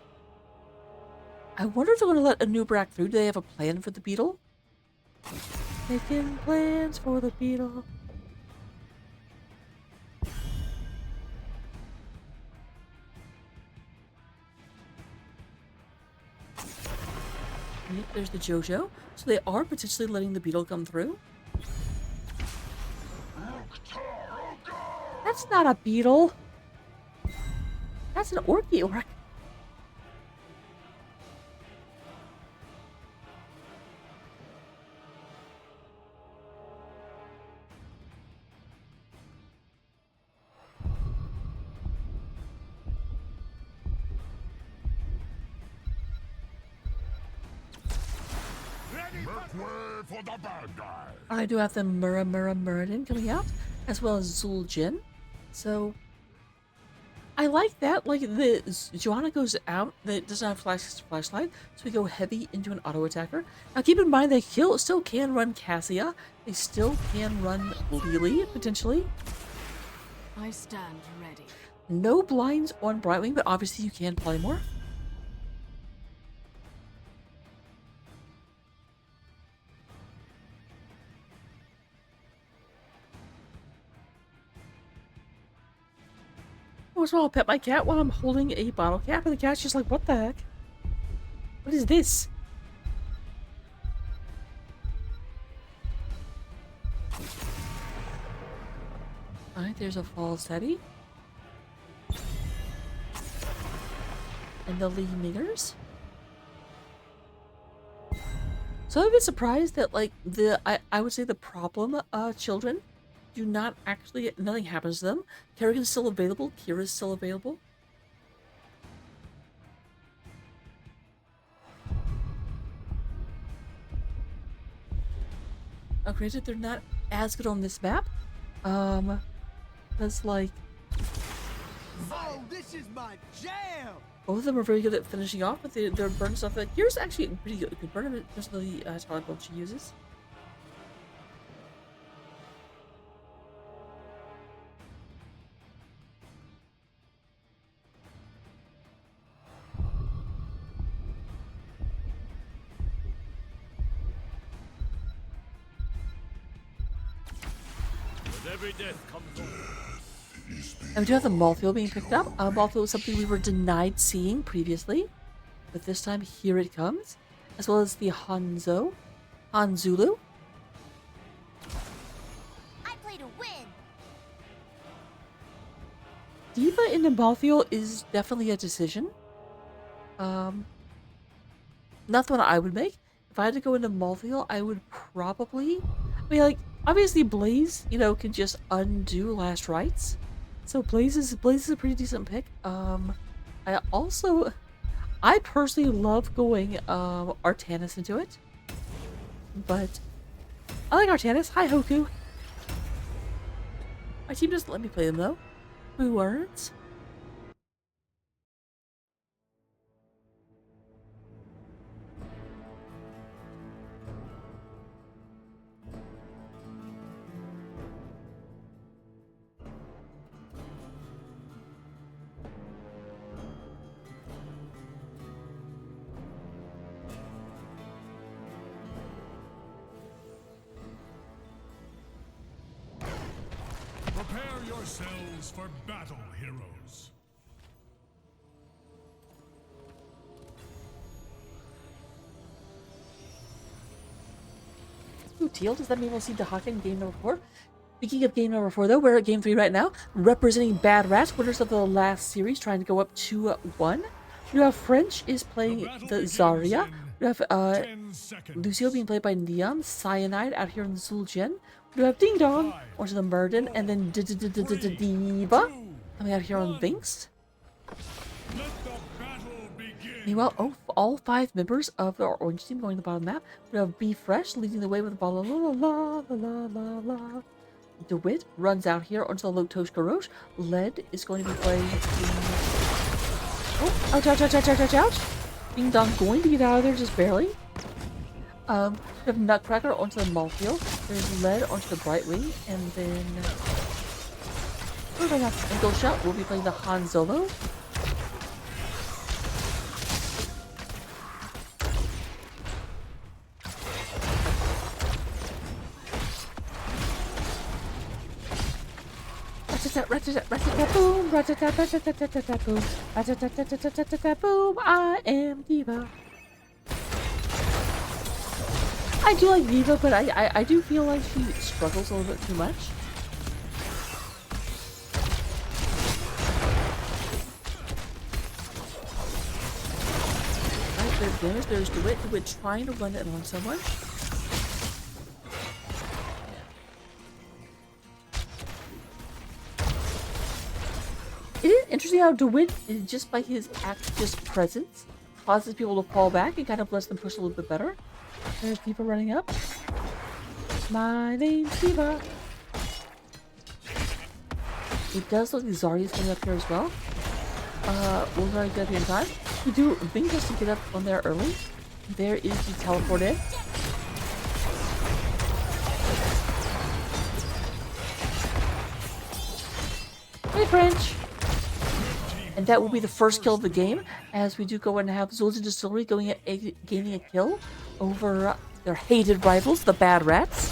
I wonder if they're going to let a new Brack through. Do they have a plan for the Beetle? Making plans for the Beetle. Yep, there's the JoJo. So they are potentially letting the Beetle come through. That's not a beetle. That's an Orc. For the bad guy. I do have the Muradin coming out, as well as Zul'jin. So I like that. Like the Joanna goes out, that doesn't have flashlight, so we go heavy into an auto attacker. Now keep in mind they still can run Cassia. They still can run Lily potentially. I stand ready. No blinds on Brightwing, but obviously you can polymorph. Once in a while I'll pet my cat while I'm holding a bottle cap, and the cat's just like, what the heck? What is this? Alright, there's a falsetti. And the Lee Mingers. So I'm a bit surprised that, like, I would say the problem children do not actually, nothing happens to them. Kerrigan's still available. Kira's still available. Granted, they're not as good on this map. That's like... Oh, this is my jam! Both of them are very good at finishing off, but their burn stuff, like, Kira's actually pretty good. Good burn, just the talent build she uses. Every death comes on. And we do have the Malthael being picked up. Malthael was something we were denied seeing previously, but this time here it comes, as well as the Hanzulu. I play to win. D.Va into Malthael is definitely a decision. Not the one I would make. If I had to go into Malthael, I would probably... I mean, like, obviously Blaze, you know, can just undo last rites. So Blaze is a pretty decent pick. I personally love going Artanis into it. But I like Artanis. Hi Hoku. My team doesn't let me play them though. Who words? Prepare yourselves for battle, heroes. Ooh, teal, does that mean we'll see Dahaka in game number 4? Speaking of game number 4 though, we're at game 3 right now. Representing Bad Rats, winners of the last series, trying to go up 2-1. We have French is playing the Zarya. We have Lucio being played by Neon. Cyanide out here in Zul'jin. We have Ding Dong onto the Murden, and then Diva coming out here on Vinx. Let the battle begin. Meanwhile, all 5 members of our orange team going to the bottom map. We have Be Fresh leading the way with the la la la la la la. DeWitt runs out here onto the Lotosh Garrosh. Led is going to be playing. Oh, ouch, ouch, ouch, ouch, ouch, ouch, ouch. Ding Dong going to get out of there just barely. We have Nutcracker onto the Malfield. There's Led onto the Brightwing, and then Eagle Shot will be playing the Han Solo. Boom, boom, I am Diva. I do like Diva, but I do feel like she struggles a little bit too much. Right, there's damage, there's DeWitt trying to run it on someone. It is interesting how DeWitt, just by his just presence, causes people to fall back and kind of lets them push a little bit better. There's Diva running up. My name's Diva. It does look like Zarya's coming up here as well. We'll try to get here in time. We do Bing just to get up on there early. There is the teleport in. Hey, French! And that will be the first kill of the game, as we do go and have Zul'jin Distillery gaining a kill over their hated rivals, the Bad Rats.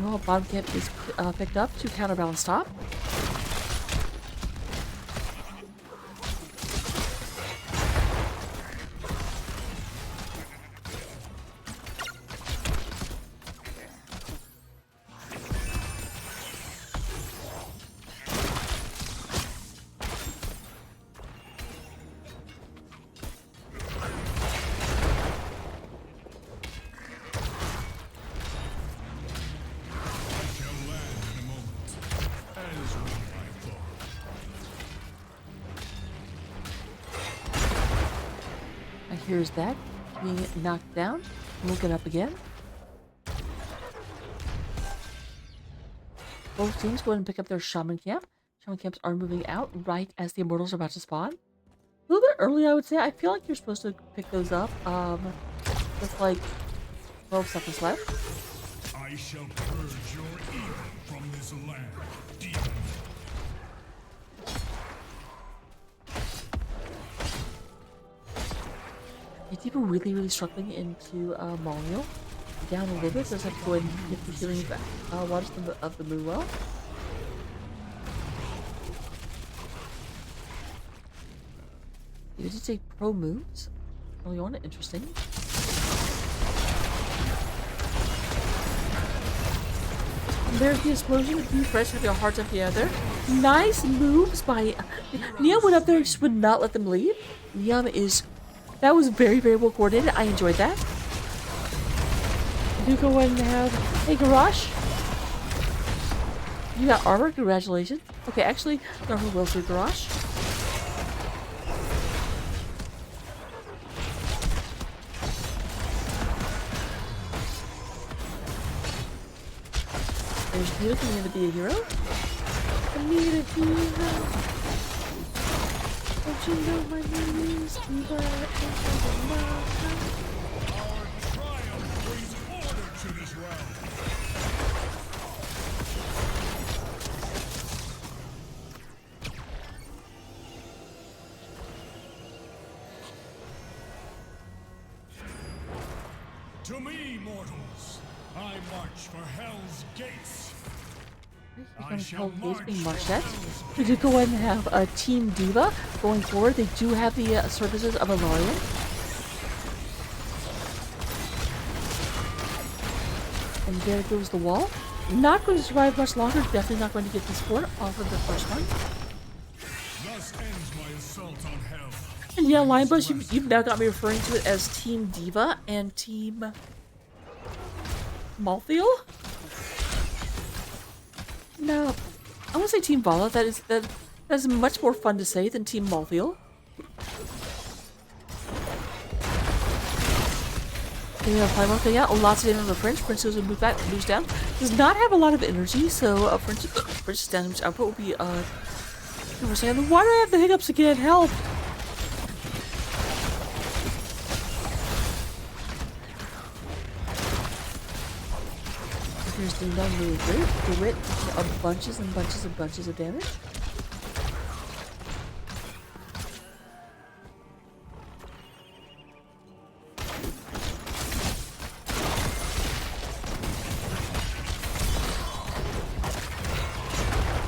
Well, bottom camp is picked up to counterbalance top. Here's that being knocked down. We'll get up again. Both teams go ahead and pick up their shaman camp. Shaman camps are moving out right as the immortals are about to spawn. A little bit early, I would say. I feel like you're supposed to pick those up with like 12 seconds left. I shall purge your evil from this land, demon. People really struggling into Molyneux. Down a little bit, so I have to go ahead and get the healing waters of the moon well. You did say pro moves early on, interesting. And there's the explosion. Be Fresh having a hard time getting out there. Nice moves by Niam went up there and just would not let them leave. Niam is. That was very well coordinated. I enjoyed that. Do go ahead and have a garage. You got armor. Congratulations. Okay, actually, Norman will do garage. There's Peter coming in to be a hero. I need a hero. Don't you know my name is Eva? Our triumph brings order to this realm. To me, mortals, I march for Hell's Gates. Being marched at. We do go ahead and have a Team Diva going forward. They do have the services of a Larian. And there goes the wall. Not going to survive much longer. Definitely not going to get the support off of the first one. Thus ends my assault on Hell. And yeah, Linebush, you've now got me referring to it as Team Diva and Team Malthiel? No, I want to say Team Vala. That is much more fun to say than Team Malthiel. Yeah, Plymouth, yeah, lots of damage on the French. Prince goes and moves down. Does not have a lot of energy, so French's damage output will be we're saying, why do I have the hiccups again? Help! Here's the non-move. The wit bunches and bunches and bunches of damage.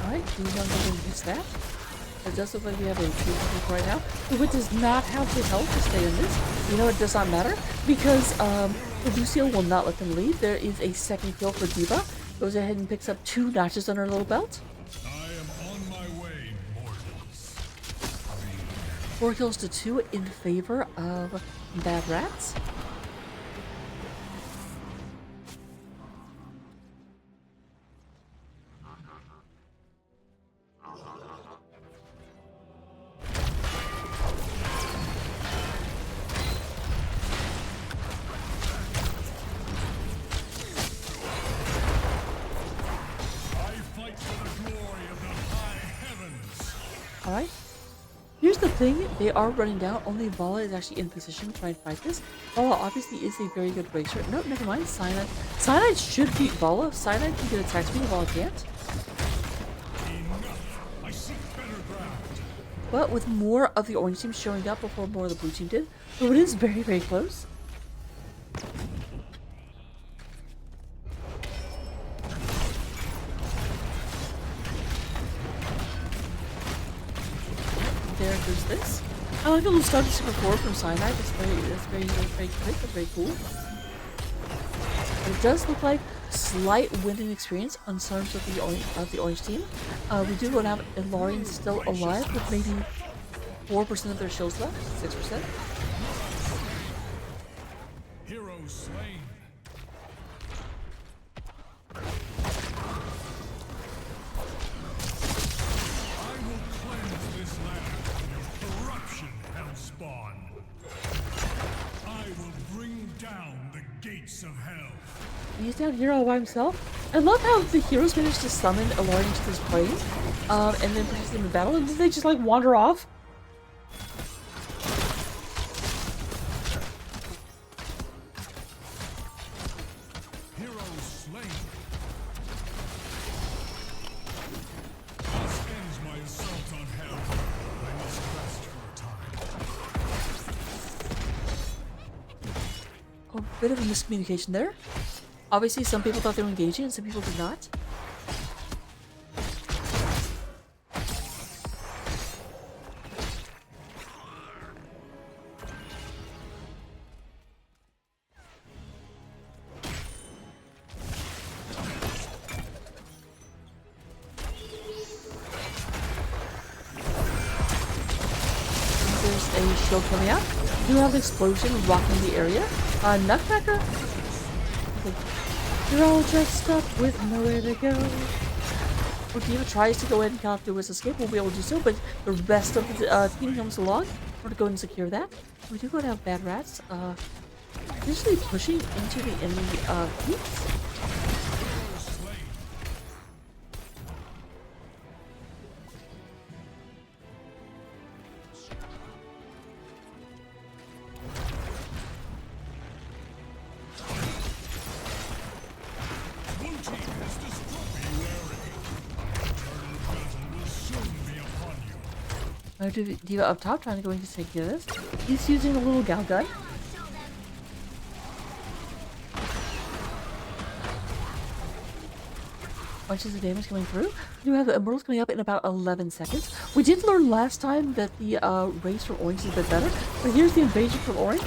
Alright, do not going to use that. It does look like we have a treatment right now. The wit does not have the health to stay in this. You know, it does not matter because Lucille will not let them leave. There is a second kill for Diva. Goes ahead and picks up 2 notches on her little belt. I am on my way, mortals. 4 kills to 2 in favor of Bad Rats. Alright. Here's the thing, they are running down. Only Vala is actually in position to try and fight this. Vala obviously is a very good racer. No, never mind. Cyanide. Cyanide should beat Vala. Cyanide can get attack speed, Vala can't. I seek better ground. But with more of the orange team showing up before more of the blue team did. So it is very, very close. There goes this. I like the little start to Super 4 from Cyanide. That's very quick. That's very cool. But it does look like slight winning experience on some of the orange team. We do want to have Ilarian still alive with maybe 4% of their shields left, 6%. Heroes slain. Of hell. He's down here all by himself. I love how the heroes managed to summon Ilarian to this plane, and then put them in battle, and then they just like wander off. Heroes slain. This ends my assault on hell. I must rest for a time. A bit of a miscommunication there. Obviously, some people thought they were engaging and some people did not. There's a shield coming out. You have an explosion rocking the area. Nutcracker? You're all dressed up with nowhere to go. If Diva tries to go ahead and count through his escape, we'll be able to do so, but the rest of the team comes along. We're going to go and secure that. We do go to have Bad Rats, usually pushing into the enemy peaks. Diva up top trying to go in to take care of this. He's using a little gal gun. Bunches of damage coming through. We do have the Immortals coming up in about 11 seconds. We did learn last time that the race from Orange is a bit better, but here's the invasion from Orange.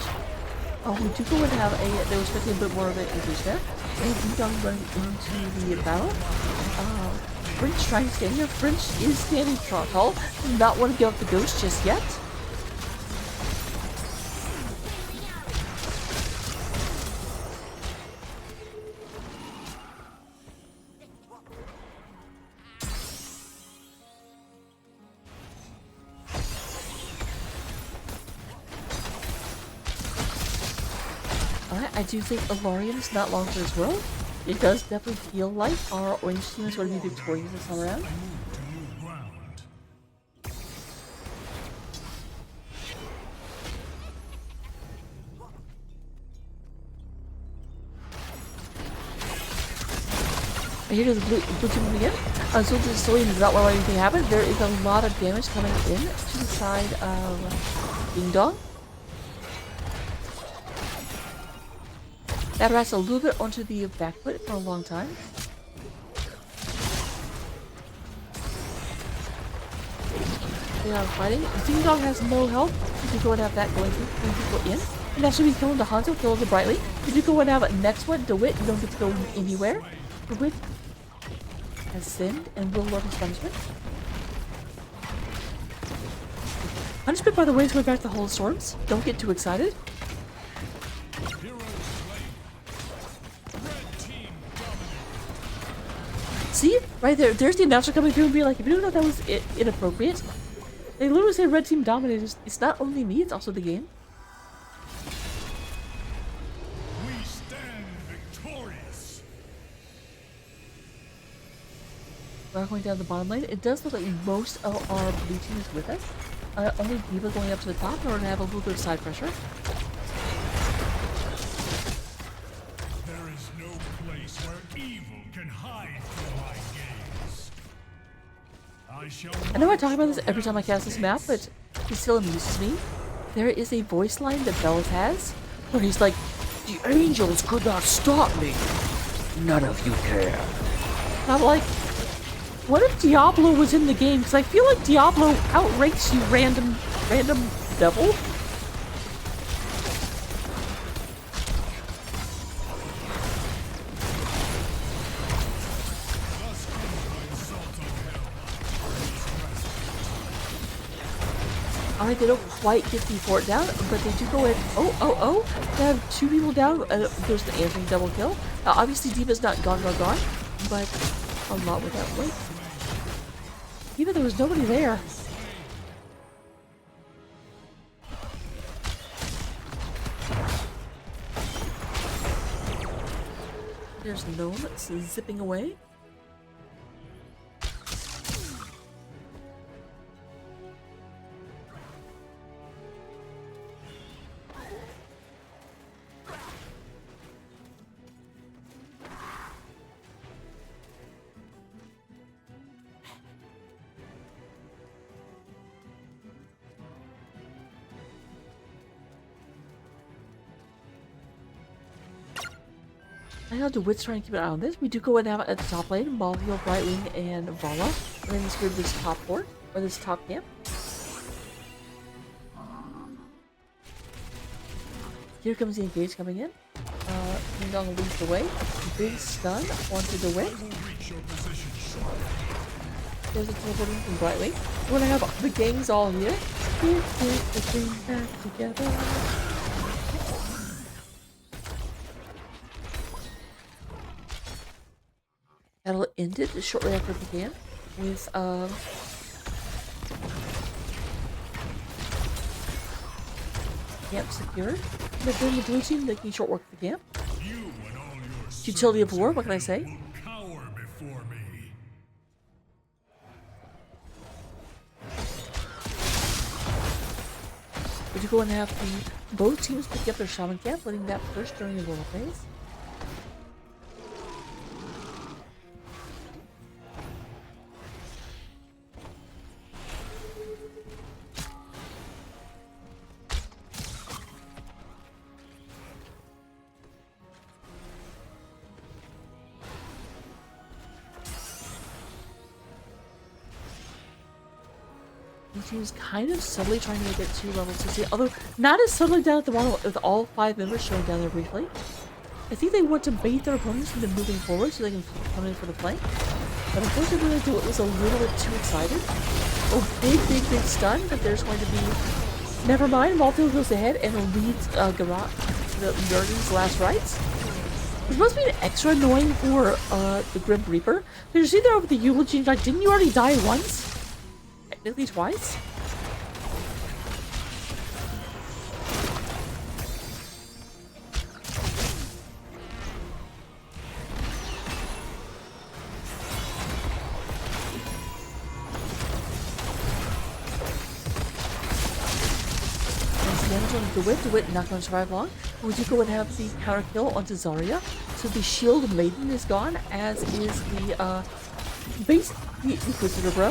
We do go and have a, they were expecting a bit more of an increase there. And Dong running into the battle. French trying to stand here. French is standing tall. Does not want to give up the ghost just yet. I do think Alarium's not long for his world. It does definitely feel like our orange team is going to be victorious this time around. To new ground. Here goes the blue team coming in. So the story does not want to let anything happen. There is a lot of damage coming in to the side of Ding Dong. That rat's a little bit onto the back foot for a long time. They are fighting. Ding Dong has no health. You can go and have that going through people in. And that should be killing the Hanzo, killing the Brightly. If you go and have next one, DeWitt, you don't get to go anywhere. DeWitt has sinned and will love his punishment. Punishment, by the way, is going back to the Whole Storms. Don't get too excited. See? Right there. There's the announcer coming through and be like, if you don't know that was inappropriate. They literally say red team dominated. It's not only me, it's also the game. We stand victorious. We're going down the bottom lane. It does look like most of our blue team is with us. Only Diva going up to the top in order to have a little bit of side pressure. There is no place where evil can hide from my gaze. I know I talk about this every time I cast this map, but it still amuses me. There is a voice line that Bells has, where he's like, "The angels could not stop me. None of you care." And I'm like, what if Diablo was in the game? Because I feel like Diablo outranks you, random devil. Alright, they don't quite get the fort down, but they do go in. Oh. They have two people down. There's the answering double kill. Obviously, Diva's not gone, but a lot with that weight. Diva, there was nobody there. There's Gnome zipping away. I know DeWitt's trying to keep an eye on this. We do go in now at the top lane, Malvio, Brightwing, and Vala. And then he's this top fort, or this top camp. Here comes the engage coming in. Ding Dong leads the way. Big stun onto DeWitt. There's a teleporting from Brightwing. We're gonna have the gangs all here. Get the thing back together. That'll end it shortly after it began with camp secured. But then the blue team making short work of the camp. Utility of war, what can I say? Cower before me. Would you go and have both teams pick up their shaman camp, letting that push during the roll phase? Team's kind of subtly trying to make it 2 levels 60, although not as subtly down at the bottom with all 5 members showing down there briefly. I think they want to bait their opponents into moving forward so they can come in for the flank. But unfortunately, it was a little bit too excited. Oh, big stun, but there's going to be... Never mind, Malfield goes ahead and leads the Guardian's last rites. Which must be extra annoying for the Grim Reaper. Because you see there over the eulogy, like, didn't you already die once? Technically twice? damage on DeWitt. DeWitt not going to survive long. But we do go and have the counter kill onto Zarya. So the Shield Maiden is gone, as is the base the Inquisitor Bro.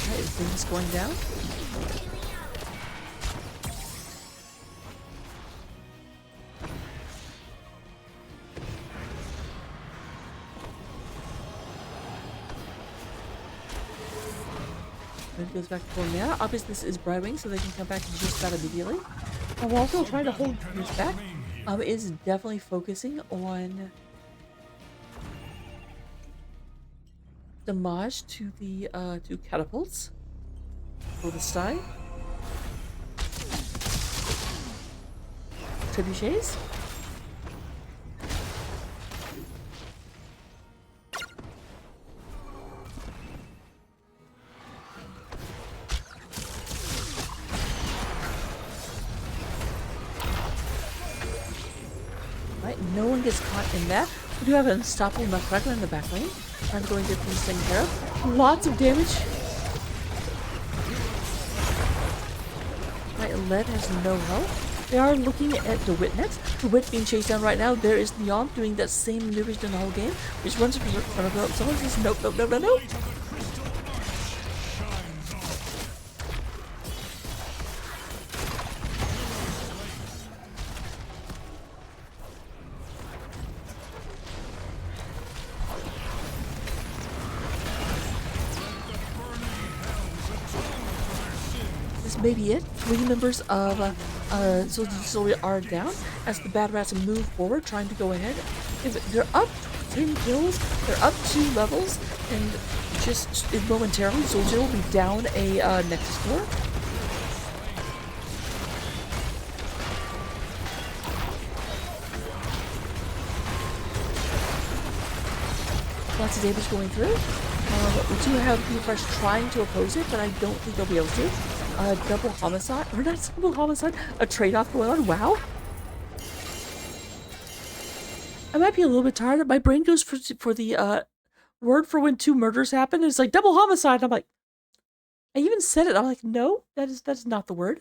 Alright, things going down. It goes back to full mana. Obviously, this is Brightwing, so they can come back and just that immediately. And while still trying to hold this back, is definitely focusing on damage to the to catapults for the sty. Trebuchets. No one gets caught in that. We do have an unstoppable Nutcracker in the back lane. Trying to go and get things taken care of. Lots of damage. Right, Lead has no health. They are looking at DeWitt next. DeWitt being chased down right now. There is Neon doing that same maneuver he's done the whole game. He just runs in front of him. Someone says, nope, nope, nope, nope, nope. May be it. 3 members of Distillery are down as the Bad Rats move forward, trying to go ahead. They're up 10 kills, they're up 2 levels, and just momentarily, Soldier will be down a Nexus core. Lots of damage going through. We do have Fresh trying to oppose it, but I don't think they'll be able to. Double homicide, or not double homicide, a trade-off going on. Wow. I might be a little bit tired. My brain goes for the word for when 2 murders happen. It's like double homicide. I'm like, I even said it. I'm like, no, that is not the word.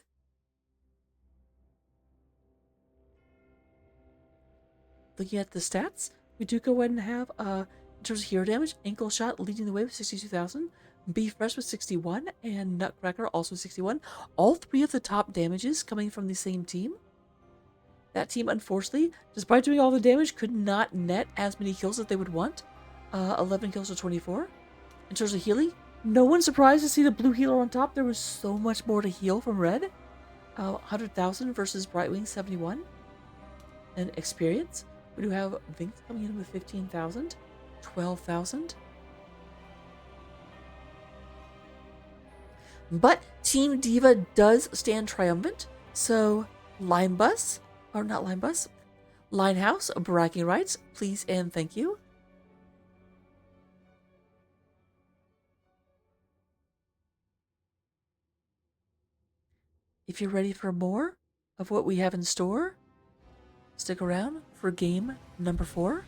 Looking at the stats, we do go ahead and have in terms of hero damage, Ankle Shot leading the way with 62,000. Beef Fresh with 61, and Nutcracker also 61. All 3 of the top damages coming from the same team. That team, unfortunately, despite doing all the damage, could not net as many kills as they would want. 11 kills to 24. In terms of healing, no one's surprised to see the blue healer on top. There was so much more to heal from Red. 100,000 versus Brightwing 71. And experience, we do have Vince coming in with 15,000, 12,000. But Team Diva does stand triumphant, so Line Bus, or not Line Bus, Linehouse, bragging rights, please and thank you. If you're ready for more of what we have in store, stick around for game number 4.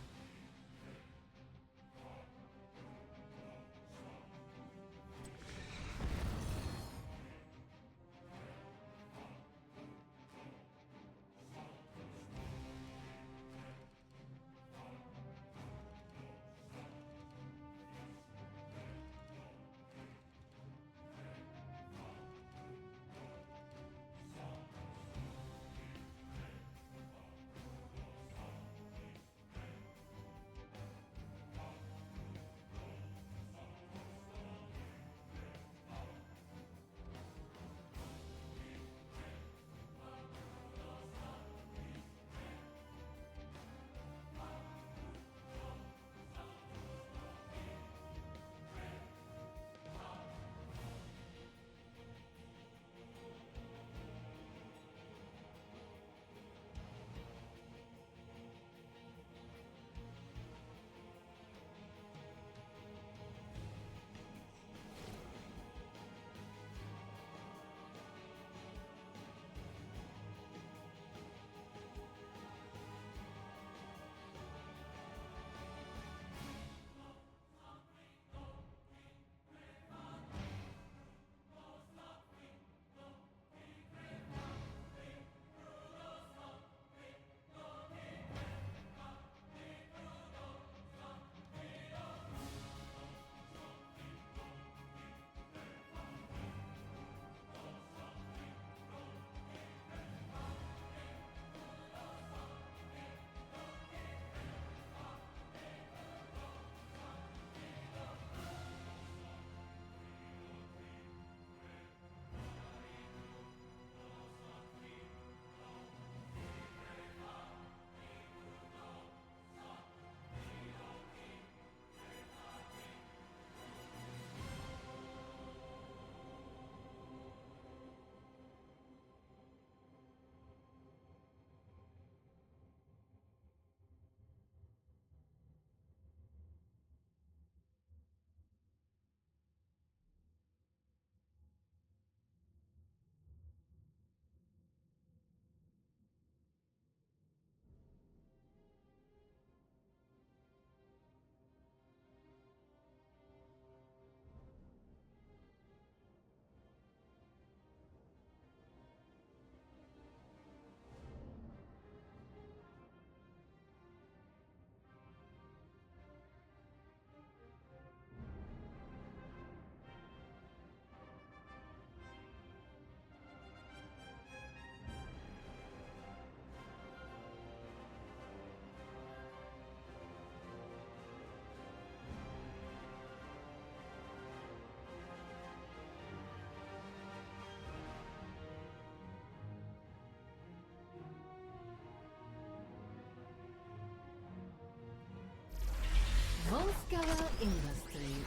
Industries.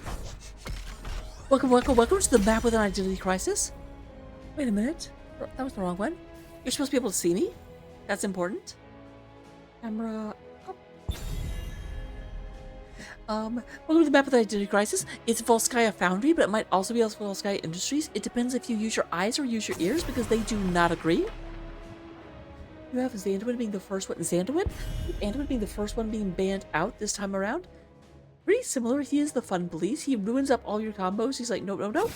Welcome to the map with an identity crisis. Wait a minute. That was the wrong one. You're supposed to be able to see me. That's important. Camera up. Welcome to the map with an identity crisis. It's Volskaya Foundry, but it might also be Volskaya Industries. It depends if you use your eyes or use your ears, because they do not agree. You have Zanduin being the first one. Zanduin being the first one being banned out this time around. Pretty similar. He is the fun police. He ruins up all your combos. He's like, nope, nope, nope.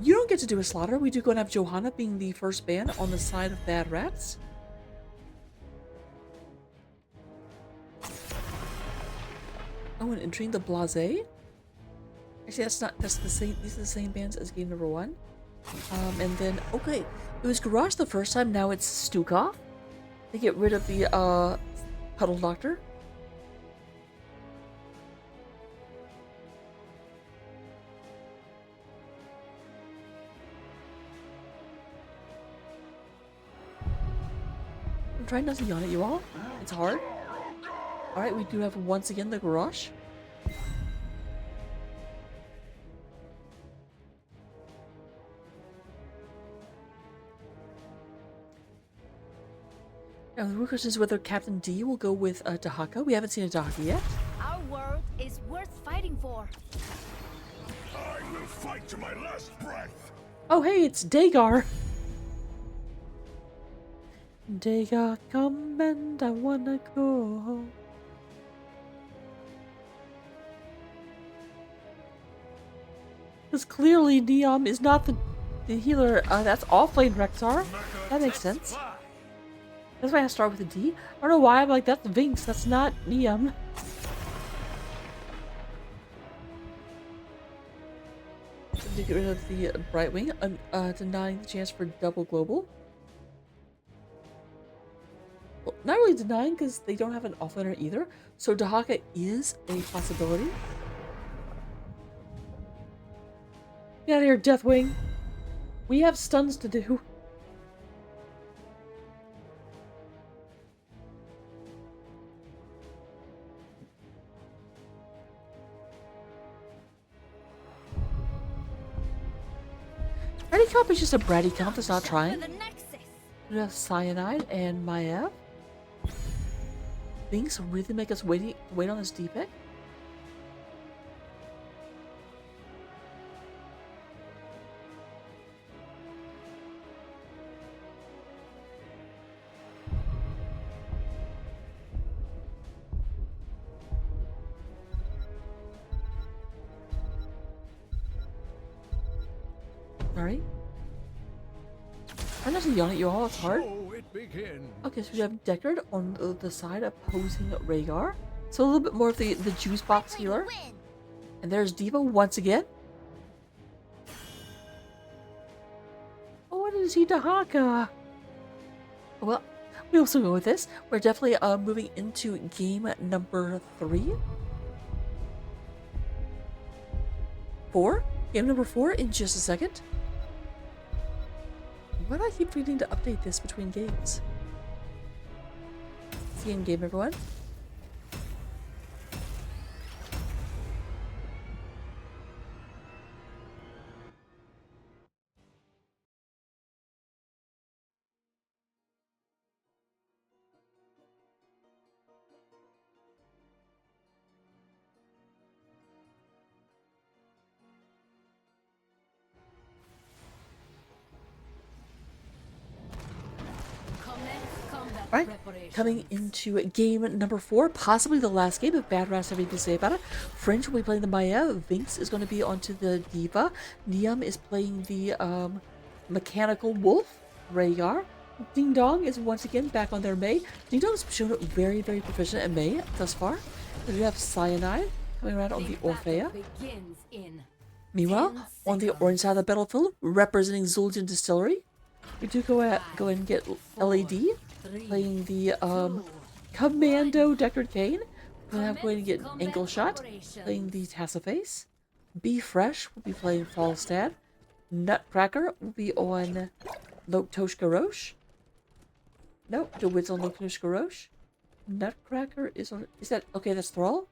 You don't get to do a slaughter. We do go and have Johanna being the first ban on the side of bad rats. Oh, and entering the blase. Actually, that's the same. These are the same bands as game number 1. And then, okay, it was Garage the first time. Now it's Stukov. They get rid of the Puddle Doctor. I'm trying not to yawn at you all. It's hard. Alright, we do have once again the Garage. Now the real question is whether Captain D will go with Dahaka. We haven't seen a Dahaka yet. Our world is worth fighting for. I will fight to my last breath. Oh hey, it's Dagar. Dagar, come and I wanna go. Because clearly Neom is not the healer. That's all Flame Rexar. That makes sense. That's why I start with a D. I don't know why I'm like, that's Vinx, that's not Neom. To get rid of the Brightwing, denying the chance for double global. Well, not really denying, because they don't have an offlaner either. So Dahaka is a possibility. Get out of here, Deathwing. We have stuns to do. Ready Comp is just a bratty comp that's not trying. We have Cyanide and Maiev. Things really make us wait on this D-pick. Alright. I'm not to yawn at you all, it's hard. So it begins. Okay, so we have Deckard on the side opposing Rhaegar. So a little bit more of the juice box healer. And there's Diva once again. Oh, what is he, Dahaka? Well, we also go with this. We're definitely moving into game number 3. 4? Game number 4 in just a second. Why do I keep forgetting to update this between games? See you in game, everyone. Alright, coming into game number 4, possibly the last game if Bad Rats have anything to say about it. Fringe will be playing the Maiev. Vinx is going to be onto the Diva. Neom is playing the Mechanical Wolf, Rhaegar. Ding Dong is once again back on their Mei. Ding Dong has shown up very, very proficient at Mei thus far. Then we have Cyanide coming around on the Orphea. Meanwhile, on the orange side of the battlefield, representing Zul'jin Distillery, we do go and get LAD. Playing the Commando Deckard Cain. Then I'm going to get Ankle Shot. Playing the Tassaface. Be Fresh will be playing Falstad. Nutcracker will be on Loktosh Garrosh. Nope, DeWitt's on Loktosh Garrosh. Nutcracker is on. Is that okay? That's Thrall.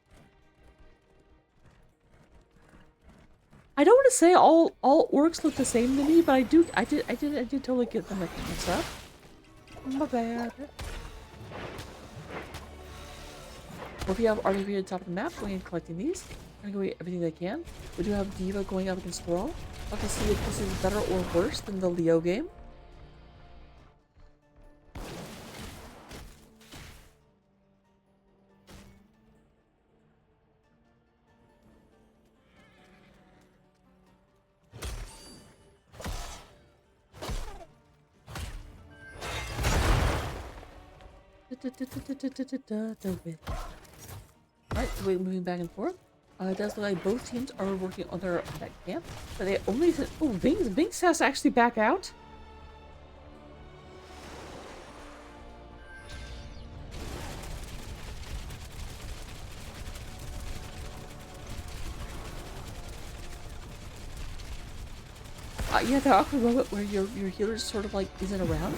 I don't want to say all orcs look the same to me, but I did totally get them mixed up. My bad. Well, if you have RDP at the top of the map, going and collecting these. I'm going to go everything they can. We do have Diva going up against Thrall. I'll have to see if this is better or worse than the Leo game. Alright, so we're moving back and forth. It does look like both teams are working on their that camp, but they only said, oh, Vinx has to actually back out. Yeah, the awkward moment where your healer sort of like isn't around.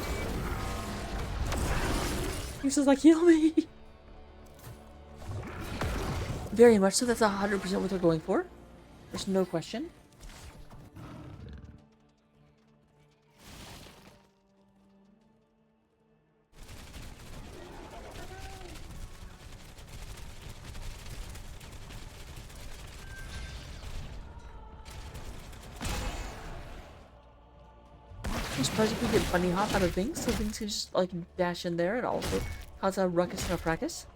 He's just like, heal me! Very much so, that's 100% what they're going for. There's no question. I'm surprised if we get bunny hop out of Vinx, so Vinx can just like dash in there and also cause a ruckus and a fracas.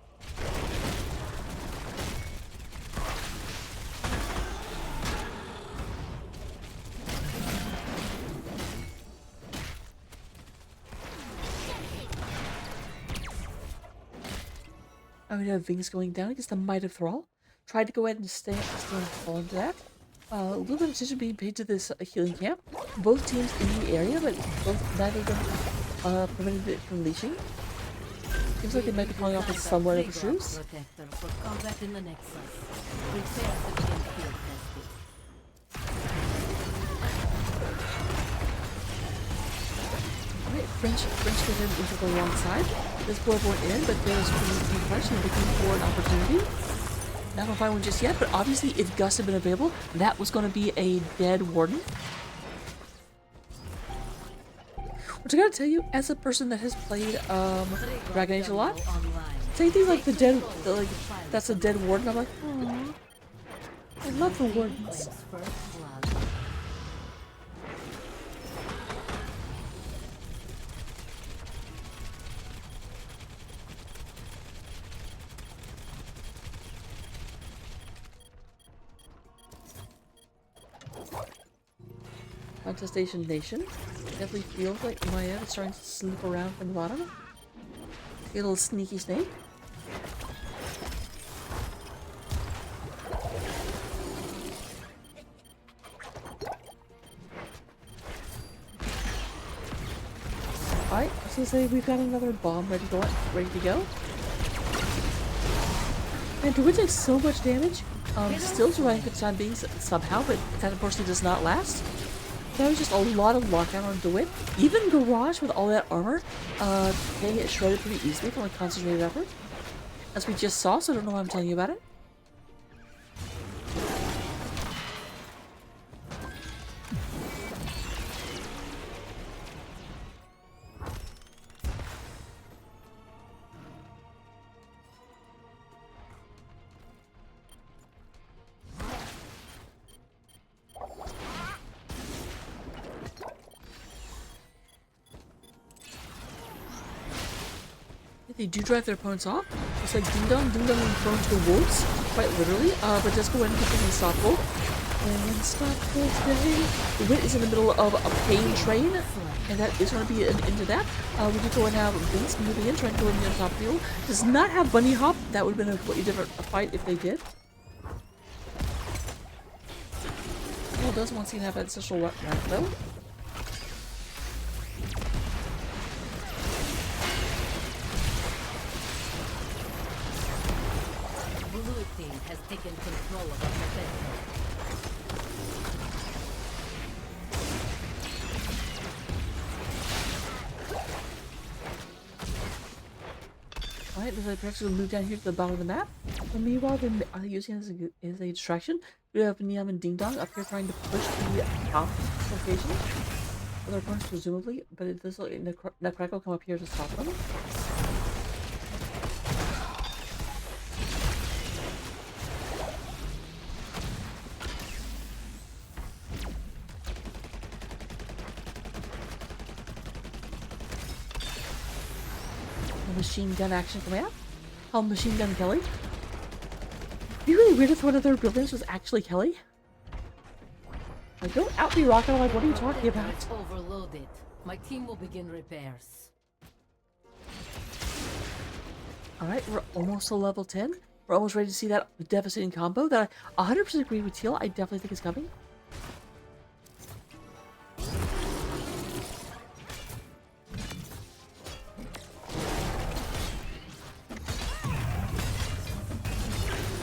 I would have Vinx going down against the Might of Thrall. Tried to go ahead and stay and fall into that. A little bit of attention being paid to this healing camp. Both teams in the area, but neither of them prevented it from leashing. Seems like they might be calling off a somewhat of a truce. Alright, French goes in into the wrong side. This Bloodborne in, but there's pretty question looking for an opportunity. Not gonna find one just yet, but obviously if Gus had been available, that was gonna be a dead warden. Which I gotta tell you, as a person that has played Dragon Age a lot, saying things like that's a dead warden, I'm like, oh, I love the wardens. Contestation Nation. Definitely feels like Maya is starting to slip around from the bottom. A little sneaky snake. Alright, I was gonna say we've got another bomb ready to go. And DeWitt takes so much damage. Still surviving for the time being somehow, but that unfortunately does not last. That was just a lot of lockdown on DeWitt. Even Garage with all that armor, getting it shredded pretty easily from a concentrated effort. As we just saw, so I don't know why I'm telling you about it. They do drive their opponents off. It's like Ding Dong being thrown to the wolves, quite literally, but does go ahead and get them unstoppable. And unstoppable today. The Wit is in the middle of a pain train, and that is going to be an end to that. We do go and have Vince moving in, trying to go in the top field. Does not have Bunny Hop. That would have been a completely different fight if they did. Well, does once again have ancestral rank though. Has taken control of our defense. Alright, there's a perhaps we'll move down here to the bottom of the map. But meanwhile, they're using it as a distraction. We have Neom and Ding Dong up here trying to push the top location. Other opponents, presumably, but it does look like Nutcracker will come up here to stop them. Machine gun action coming out. Oh, Machine Gun Kelly. It'd be really weird if one of their buildings was actually Kelly. Like, don't out me, Rocket. I'm like, what are you talking about? It's overloaded. My team will begin repairs. Alright, we're almost to level 10. We're almost ready to see that devastating combo that I 100% agree with Teal. I definitely think is coming.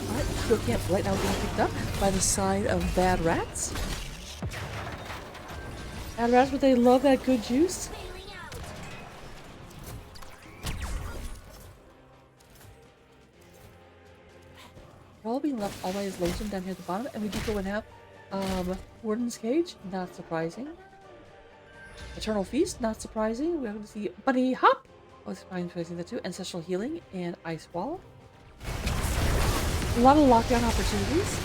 Alright, Camp right now being picked up by the side of Bad Rats. Bad Rats, but they love that good juice. We're all being left all by his lonesome down here at the bottom, and we do go and have Warden's Cage, not surprising. Eternal Feast, not surprising. We're going to see Bunny Hop. Oh, I'm surprising that too. Ancestral Healing and Ice Wall. A lot of lockdown opportunities.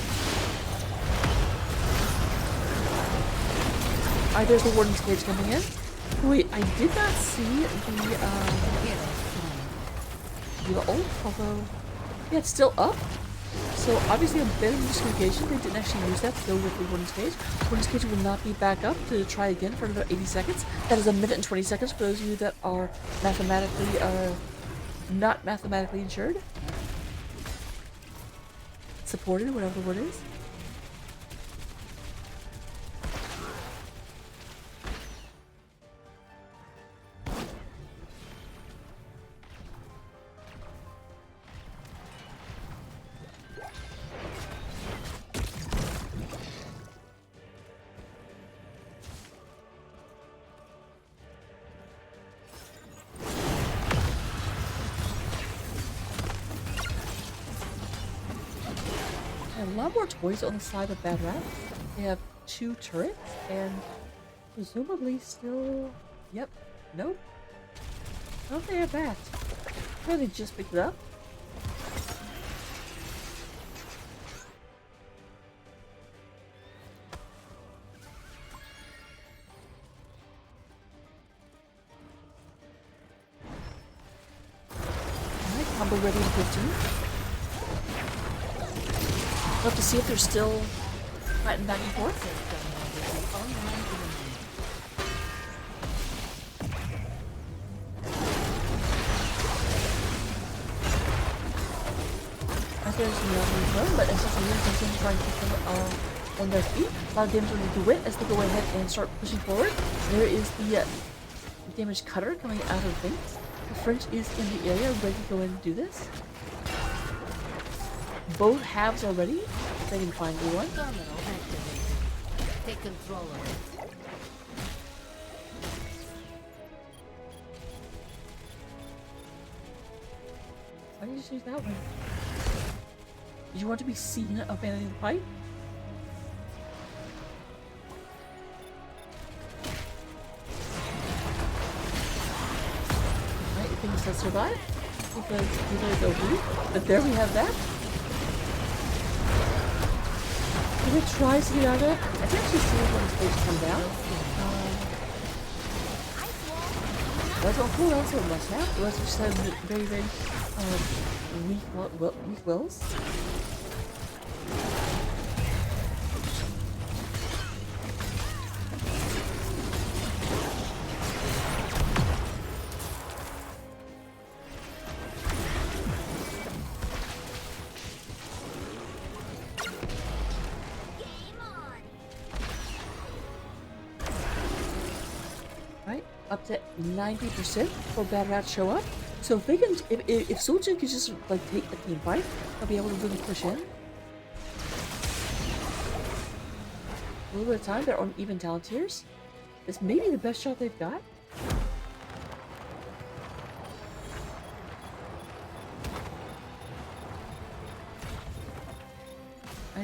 Alright, there's the Warden's Cage coming in. Wait, I did not see the ult, although yeah, it's still up. So obviously a bit of miscommunication. They didn't actually use that to go with the Warden's Cage. Warden's Cage will not be back up to try again for another 80 seconds. That is a minute and 20 seconds for those of you that are mathematically not mathematically insured. Supported, whatever the word is. A lot more toys on the side of Bad Rat. They have 2 turrets and presumably still... Yep. Nope. I don't think they have that. Or they just picked it up. Alright, combo ready in 15. Love to see if they're still fighting back and forth. I think there's another one, but it's just a really continue trying to keep them on their feet. A lot of damage when they do it as they go ahead and start pushing forward. There is the damage cutter coming out of things. The French is in the area, ready to go in and do this. Both halves already, if they can find one. Terminal activated. Take control of it. Why did you choose that one? Did you want to be seen abandoning the fight? Right, things that survive because people are so weak. But there we have that. If it tries to get out of it, I can actually see when his face come down. But don't cool down so much now. It was just very, very weak wills. Up to 90% for Bad Rat show up. So if they can, if Soojin can just like take a team fight, they'll be able to really push in. A little bit of time, they're on even talent tiers. This may be the best shot they've got.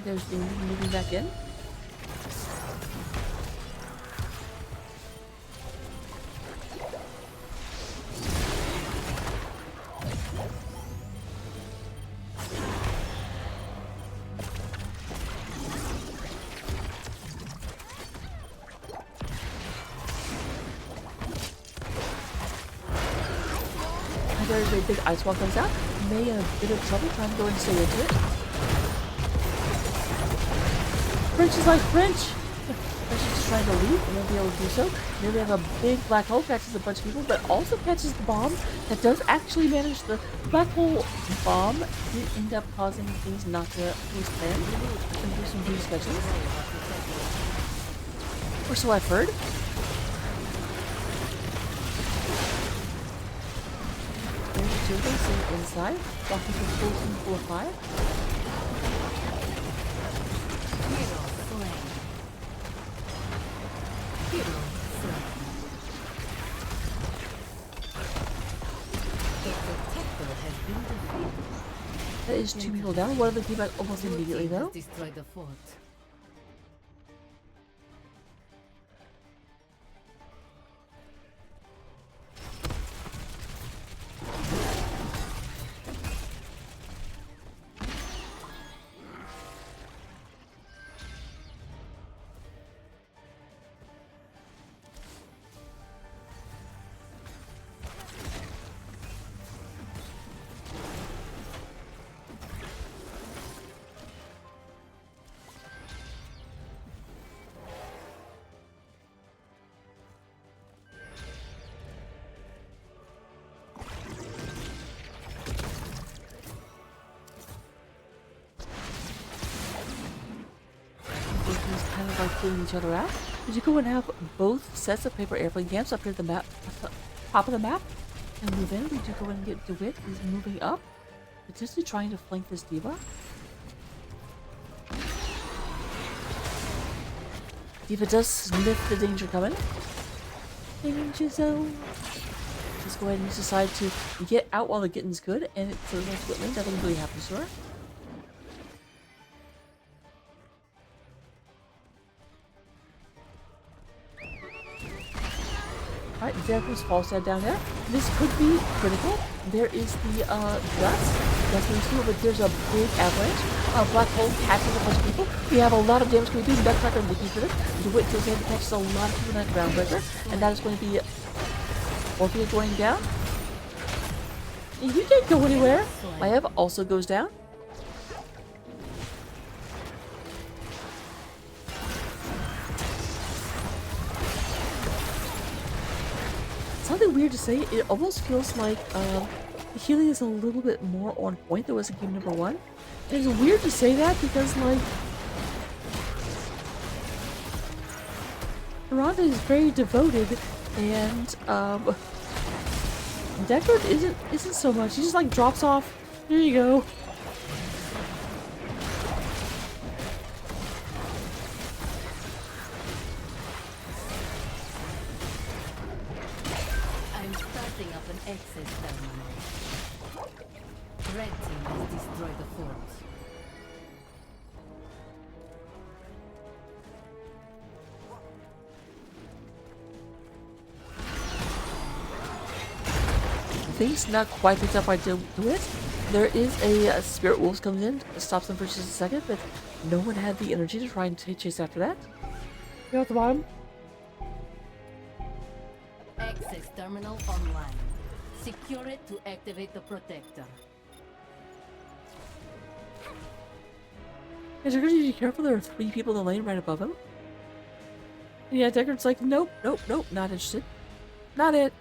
Alright, there's the moving back in. There's a big ice wall comes out. May in a bit of trouble trying to go and stay into it. French is like French! French is just trying to leave and won't be able to do so. Here we have a big black hole, catches a bunch of people, but also catches the bomb that does actually manage the black hole bomb. Did end up causing things not to expand. And do some boost sketches. Or so I've heard. There's two of them sitting inside, walking through full team full of fire. Hero slain. Hero slain. The protector has been defeated. That is two people down. One of them came back almost immediately though. Destroy the fort. Kind of like feeling each other out. But you go and have both sets of paper airplane camps up here at the map, top of the map, and move in. We do go in and get DeWitt, who's moving up, potentially trying to flank this diva. Diva does sniff the danger coming. Danger zone. Just go ahead and decide to get out while the getting's good, and for the next lane, nothing really happens to her. Alright, Jericho's false head down there. This could be critical. There is the dust. That's going to but there's a big avalanche. Black hole catches a bunch of people. We have a lot of damage coming through. Nutcracker looking for this. DeWitt goes ahead and catches a lot of people in that groundbreaker. And that is going to be Orphea going down. And you can't go anywhere. Maiev also goes down. Something weird to say, it almost feels like the healing is a little bit more on point than was in game number 1. And it's weird to say that because, like, Rhonda is very devoted, and Deckard isn't so much. He just like drops off. Here you go. Access terminal. Red team has destroyed the fort. Things not quite picked up by DeWitt. There is a Spirit Wolves comes in, stops them for just a second, but no one had the energy to try and chase after that. You're at the bottom. Access terminal online. Secure it to activate the protector. Is Deckard, be careful, there are 3 people in the lane right above him. And yeah, Deckard's like, nope, nope, nope, not interested. Not it.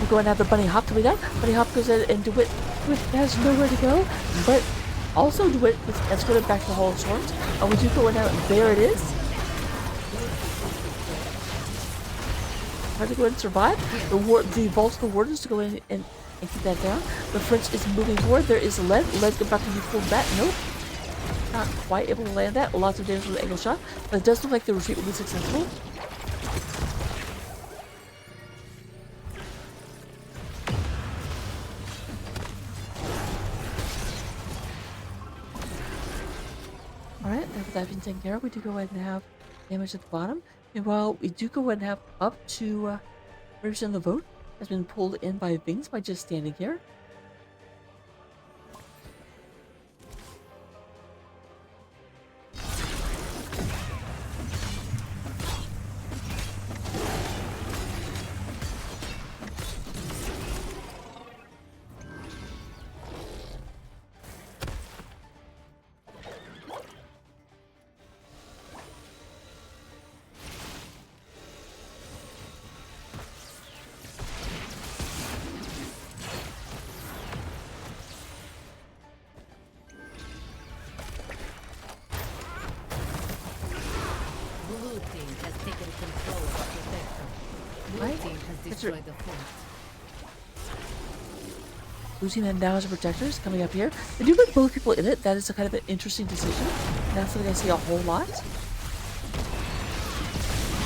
Go and have the bunny hop to be done. Bunny hop goes in and DeWitt has nowhere to go, but also DeWitt is escorted back to the Hall of Storms. And we do go and have, there it is. Hard to go and survive. The Vault of the Wardens to go in and and keep that down. The French is moving forward. There is lead. Lead's about to be pulled back. Nope. Not quite able to land that. Lots of damage with the angle shot, but it does look like the retreat will be successful. Alright, now with that being taken care of, we do go ahead and have damage at the bottom. Meanwhile, we do go ahead and have up to 30% of the vote has been pulled in by Vings by just standing here. Blue team has taken control of the sector. Blue Right. team has destroyed the fort. Blue team and now has a protectors coming up here. They do put both people in it. That is a kind of an interesting decision. Not something I see a whole lot.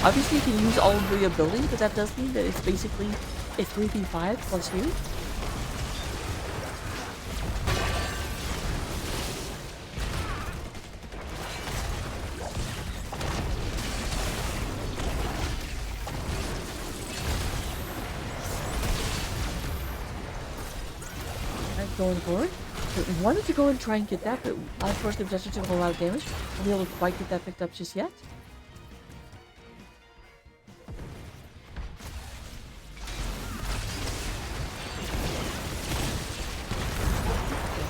Obviously, you can use all of the ability, but that does mean that it's basically a 3v5 plus you. Going forward. But we wanted to go and try and get that, but unfortunately the protector took a lot of damage. We'll be able to quite get that picked up just yet.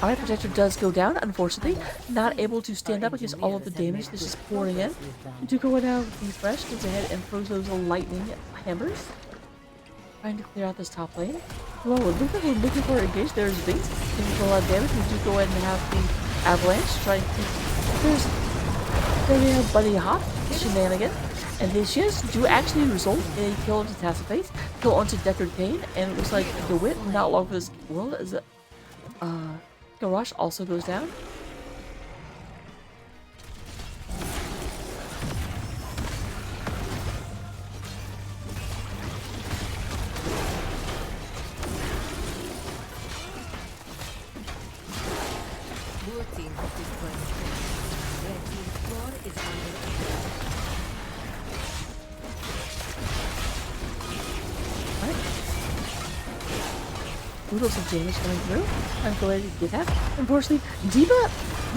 Alright, protector does go down, unfortunately. Not able to stand up against all of the damage that's just pouring in. We do go now with these fresh, goes ahead and throws those lightning hammers. Trying to clear out this top lane. Well, it looks like we're looking for a engage. There's Vince. Taking a lot of damage. We do go ahead and have the avalanche. Trying to keep. Then we have Buddy Hop shenanigan. And his shits do actually result in a kill onto Taciface, kill onto Deckard Payne, and it looks like the wit not long for this world as Garrosh also goes down. Blue team has destroyed the fort. Red team's floor is under attack. Oodles of damage coming through. I'm glad to get that. Unfortunately, Diva,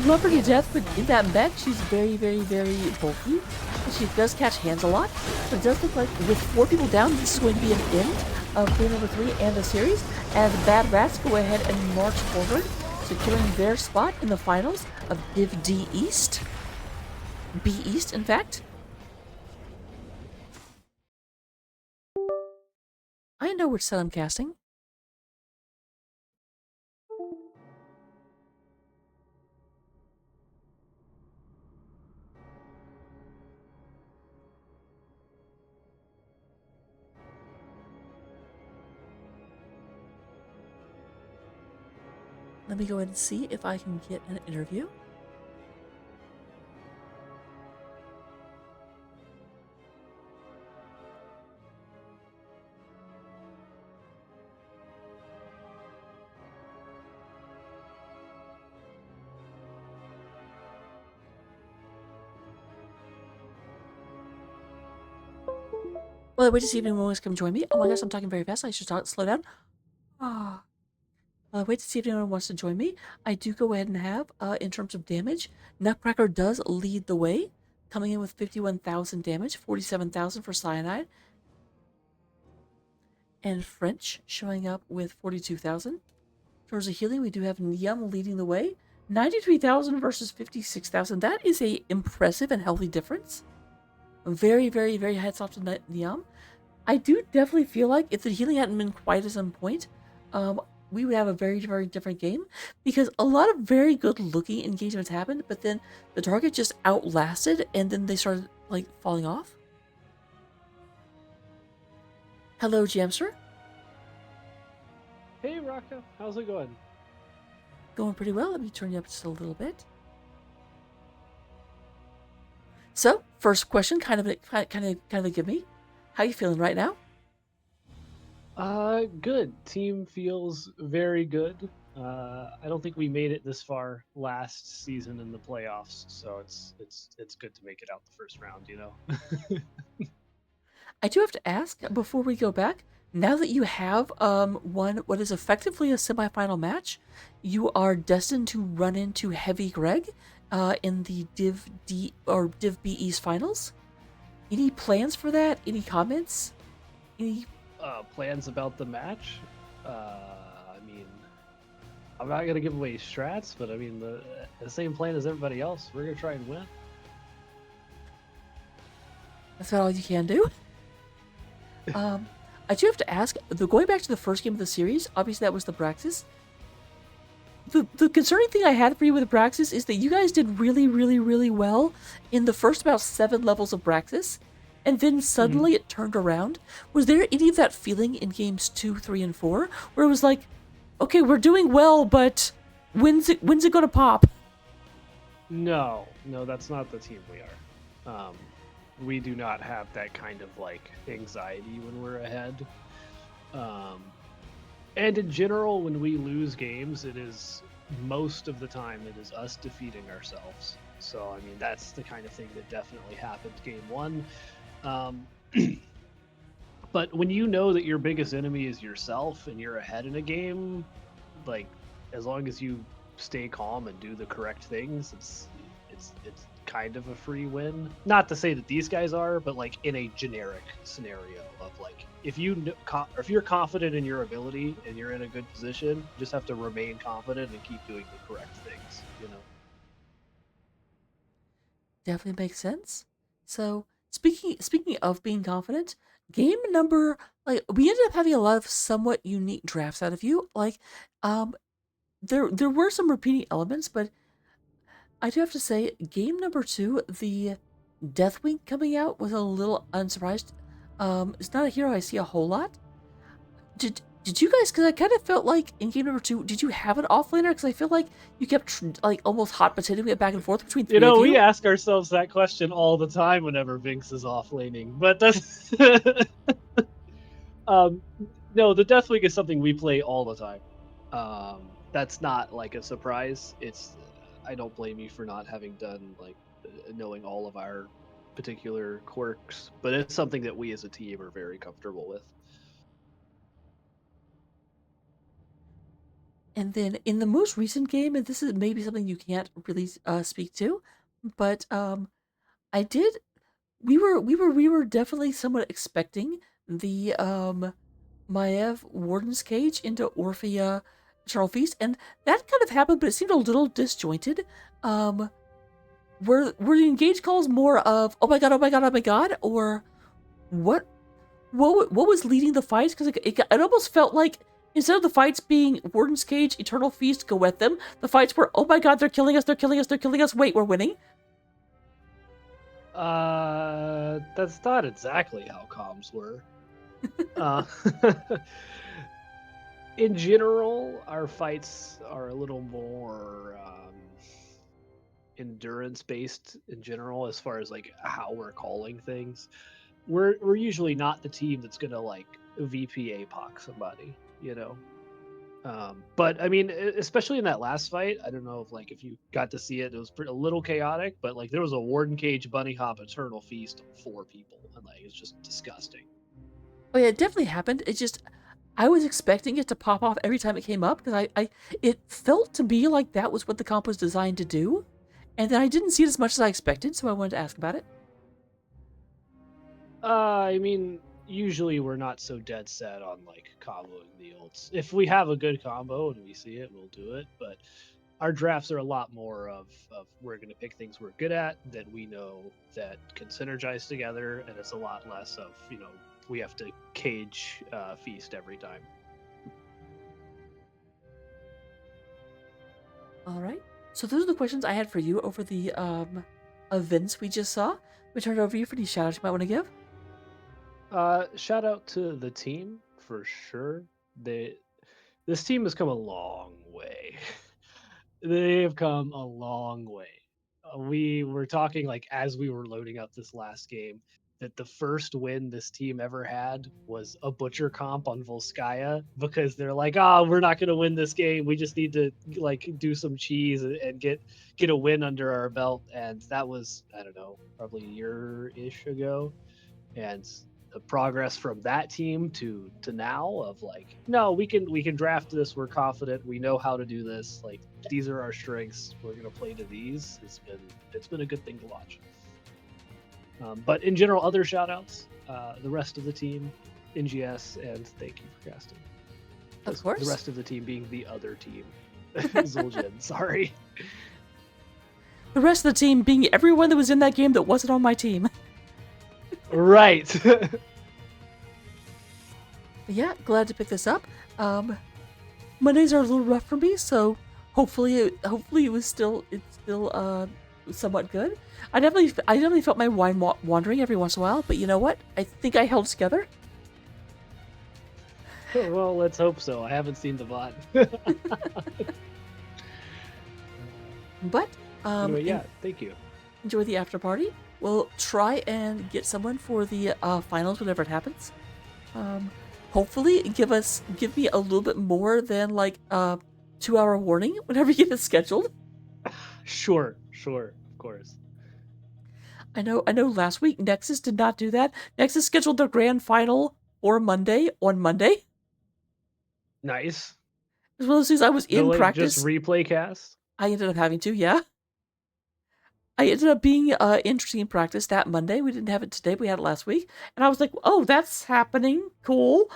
love her to death, but in that mech, she's very, very, very bulky. And she does catch hands a lot. But it does look like with 4 people down, this is going to be an end of game number 3 and the series. And the Bad Rats go ahead and march forward, securing their spot in the finals of Div D East. B East, in fact. I know which set I'm casting. Let me go ahead and see if I can get an interview. Well, I wait to see if anyone wants to come join me. Oh my gosh, I'm talking very fast. I should slow down. Ah. Wait to see if anyone wants to join me. I do go ahead and have, in terms of damage, Nutcracker does lead the way, coming in with 51,000 damage, 47,000 for Cyanide. And French showing up with 42,000. In terms of healing, we do have Niam leading the way, 93,000 versus 56,000. That is a impressive and healthy difference. Very, very, very hats off to Niam. I do definitely feel like if the healing hadn't been quite as on point, we would have a very, very different game, because a lot of very good looking engagements happened, but then the target just outlasted and then they started like falling off. Hello, Jamster. Hey, Raka. How's it going? Going pretty well. Let me turn you up just a little bit. So, first question, kind of a give me. How you feeling right now? Good. Team feels very good. I don't think we made it this far last season in the playoffs, so it's good to make it out the first round, you know. I do have to ask before we go back. Now that you have won what is effectively a semifinal match, you are destined to run into Heavy Greg in the Div D or Div B East finals. Any plans for that? Any comments? Any? Plans about the match? I mean, I'm not gonna give away strats, but I mean the same plan as everybody else. We're gonna try and win. That's about all you can do. I do have to ask, going back to the first game of the series, obviously that was the Braxis. The concerning thing I had for you with Braxis is that you guys did really, really, really well in the first about 7 levels of Braxis, and then suddenly it turned around. Was there any of that feeling in games 2, 3, and 4, where it was like, okay, we're doing well, but when's it gonna pop? No, that's not the team we are. We do not have that kind of like anxiety when we're ahead. And in general, when we lose games, it is most of the time it is us defeating ourselves. So I mean, that's the kind of thing that definitely happened game 1. But when you know that your biggest enemy is yourself and you're ahead in a game, like as long as you stay calm and do the correct things, it's kind of a free win. Not to say that these guys are, but like in a generic scenario of like if you're confident in your ability and you're in a good position, you just have to remain confident and keep doing the correct things, you know. Definitely makes sense. So speaking of being confident, game number, like, we ended up having a lot of somewhat unique drafts out of you. Like, there were some repeating elements, but I do have to say, game number 2, the Deathwing coming out was a little unsurprised. It's not a hero I see a whole lot. Did you guys? Because I kind of felt like in game number 2, did you have an offlaner? Because I feel like you kept like almost hot potatoing it back and forth between 3 You know, of you. we ask ourselves that question all the time whenever Vinx is offlaning, but that's um, no, the Deathwing is something we play all the time. That's not like a surprise. It's I don't blame you for not having done like knowing all of our particular quirks, but it's something that we as a team are very comfortable with. And then in the most recent game, and this is maybe something you can't really speak to, but I did. We were definitely somewhat expecting the Maiev Warden's Cage into Orphea Eternal Feast, and that kind of happened, but it seemed a little disjointed. Um, were the engage calls more of oh my god, oh my god, oh my god, or what? What was leading the fights? Because it almost felt like instead of the fights being Warden's Cage, Eternal Feast, go at them, the fights were oh my god, they're killing us, they're killing us, they're killing us. Wait, we're winning. That's not exactly how comms were. uh, in general, our fights are a little more endurance based in general, as far as like how we're calling things. We're usually not the team that's gonna like VP APOC somebody, you know. But I mean, especially in that last fight, I don't know if you got to see it. It was a little chaotic, but like there was a Warden Cage Bunny Hop Eternal Feast on 4 people, and like it's just disgusting. Oh yeah, it definitely happened. It just I was expecting it to pop off every time it came up because it felt to me like that was what the comp was designed to do, and then I didn't see it as much as I expected, so I wanted to ask about it. I mean, usually we're not so dead set on like comboing the ults. If we have a good combo and we see it, we'll do it. But our drafts are a lot more of we're going to pick things we're good at that we know that can synergize together, and it's a lot less of we have to cage feast every time. All right. So those are the questions I had for you over the events we just saw. We turn it over to you for any shout outs you might want to give. Shout out to the team for sure. This team has come a long way. They have come a long way. We were talking like as we were loading up this last game that the first win this team ever had was a butcher comp on Volskaya because they're like, oh, we're not going to win this game. We just need to like do some cheese and get a win under our belt. And that was, I don't know, probably a year-ish ago. And the progress from that team to now of like, no, we can draft this. We're confident. We know how to do this. Like, these are our strengths. We're gonna play to these. It's been a good thing to watch. But in general, other shout outs, the rest of the team, NGS, and thank you for casting. Of course. The rest of the team being the other team. Zul'jin, sorry. The rest of the team being everyone that was in that game that wasn't on my team. Right. Yeah, glad to pick this up. Mondays are a little rough for me, so hopefully it's still somewhat good. I definitely felt my wine wandering every once in a while, but you know what? I think I held together. Well, let's hope so. I haven't seen the VOD. But Anyway, yeah, thank you. enjoy the after party. We'll try and get someone for the finals whenever it happens. Hopefully, give me a little bit more than like 2-hour warning whenever you get it scheduled. Sure, of course. I know. Last week Nexus did not do that. Nexus scheduled their grand final on Monday. Nice. It was one of those things I was in like, practice. Just replay cast. I ended up having to, yeah. I ended up being interesting in practice that Monday. We didn't have it today. We had it last week. And I was like, oh, that's happening. Cool.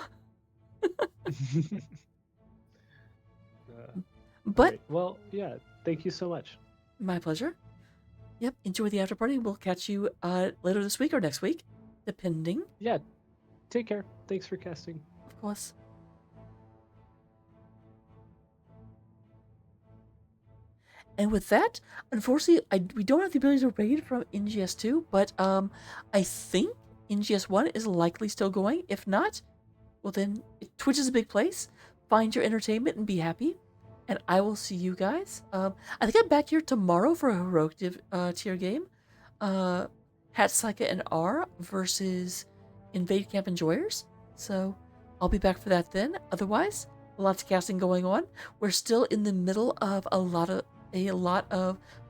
But, right. Well, yeah, thank you so much. my pleasure. Yep, enjoy the after party. We'll catch you later this week or next week, depending. Yeah, take care. Thanks for casting. Of course. And with that, unfortunately, we don't have the ability to raid from NGS 2, but I think NGS 1 is likely still going. If not, well then, Twitch is a big place. Find your entertainment and be happy. And I will see you guys. I think I'm back here tomorrow for a heroic tier game. Hatsaika and R versus Invade Camp Enjoyers. So I'll be back for that then. Otherwise, lots of casting going on. We're still in the middle of a lot of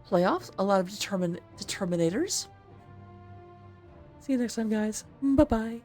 playoffs, a lot of determinators. See you next time, guys. Bye-bye.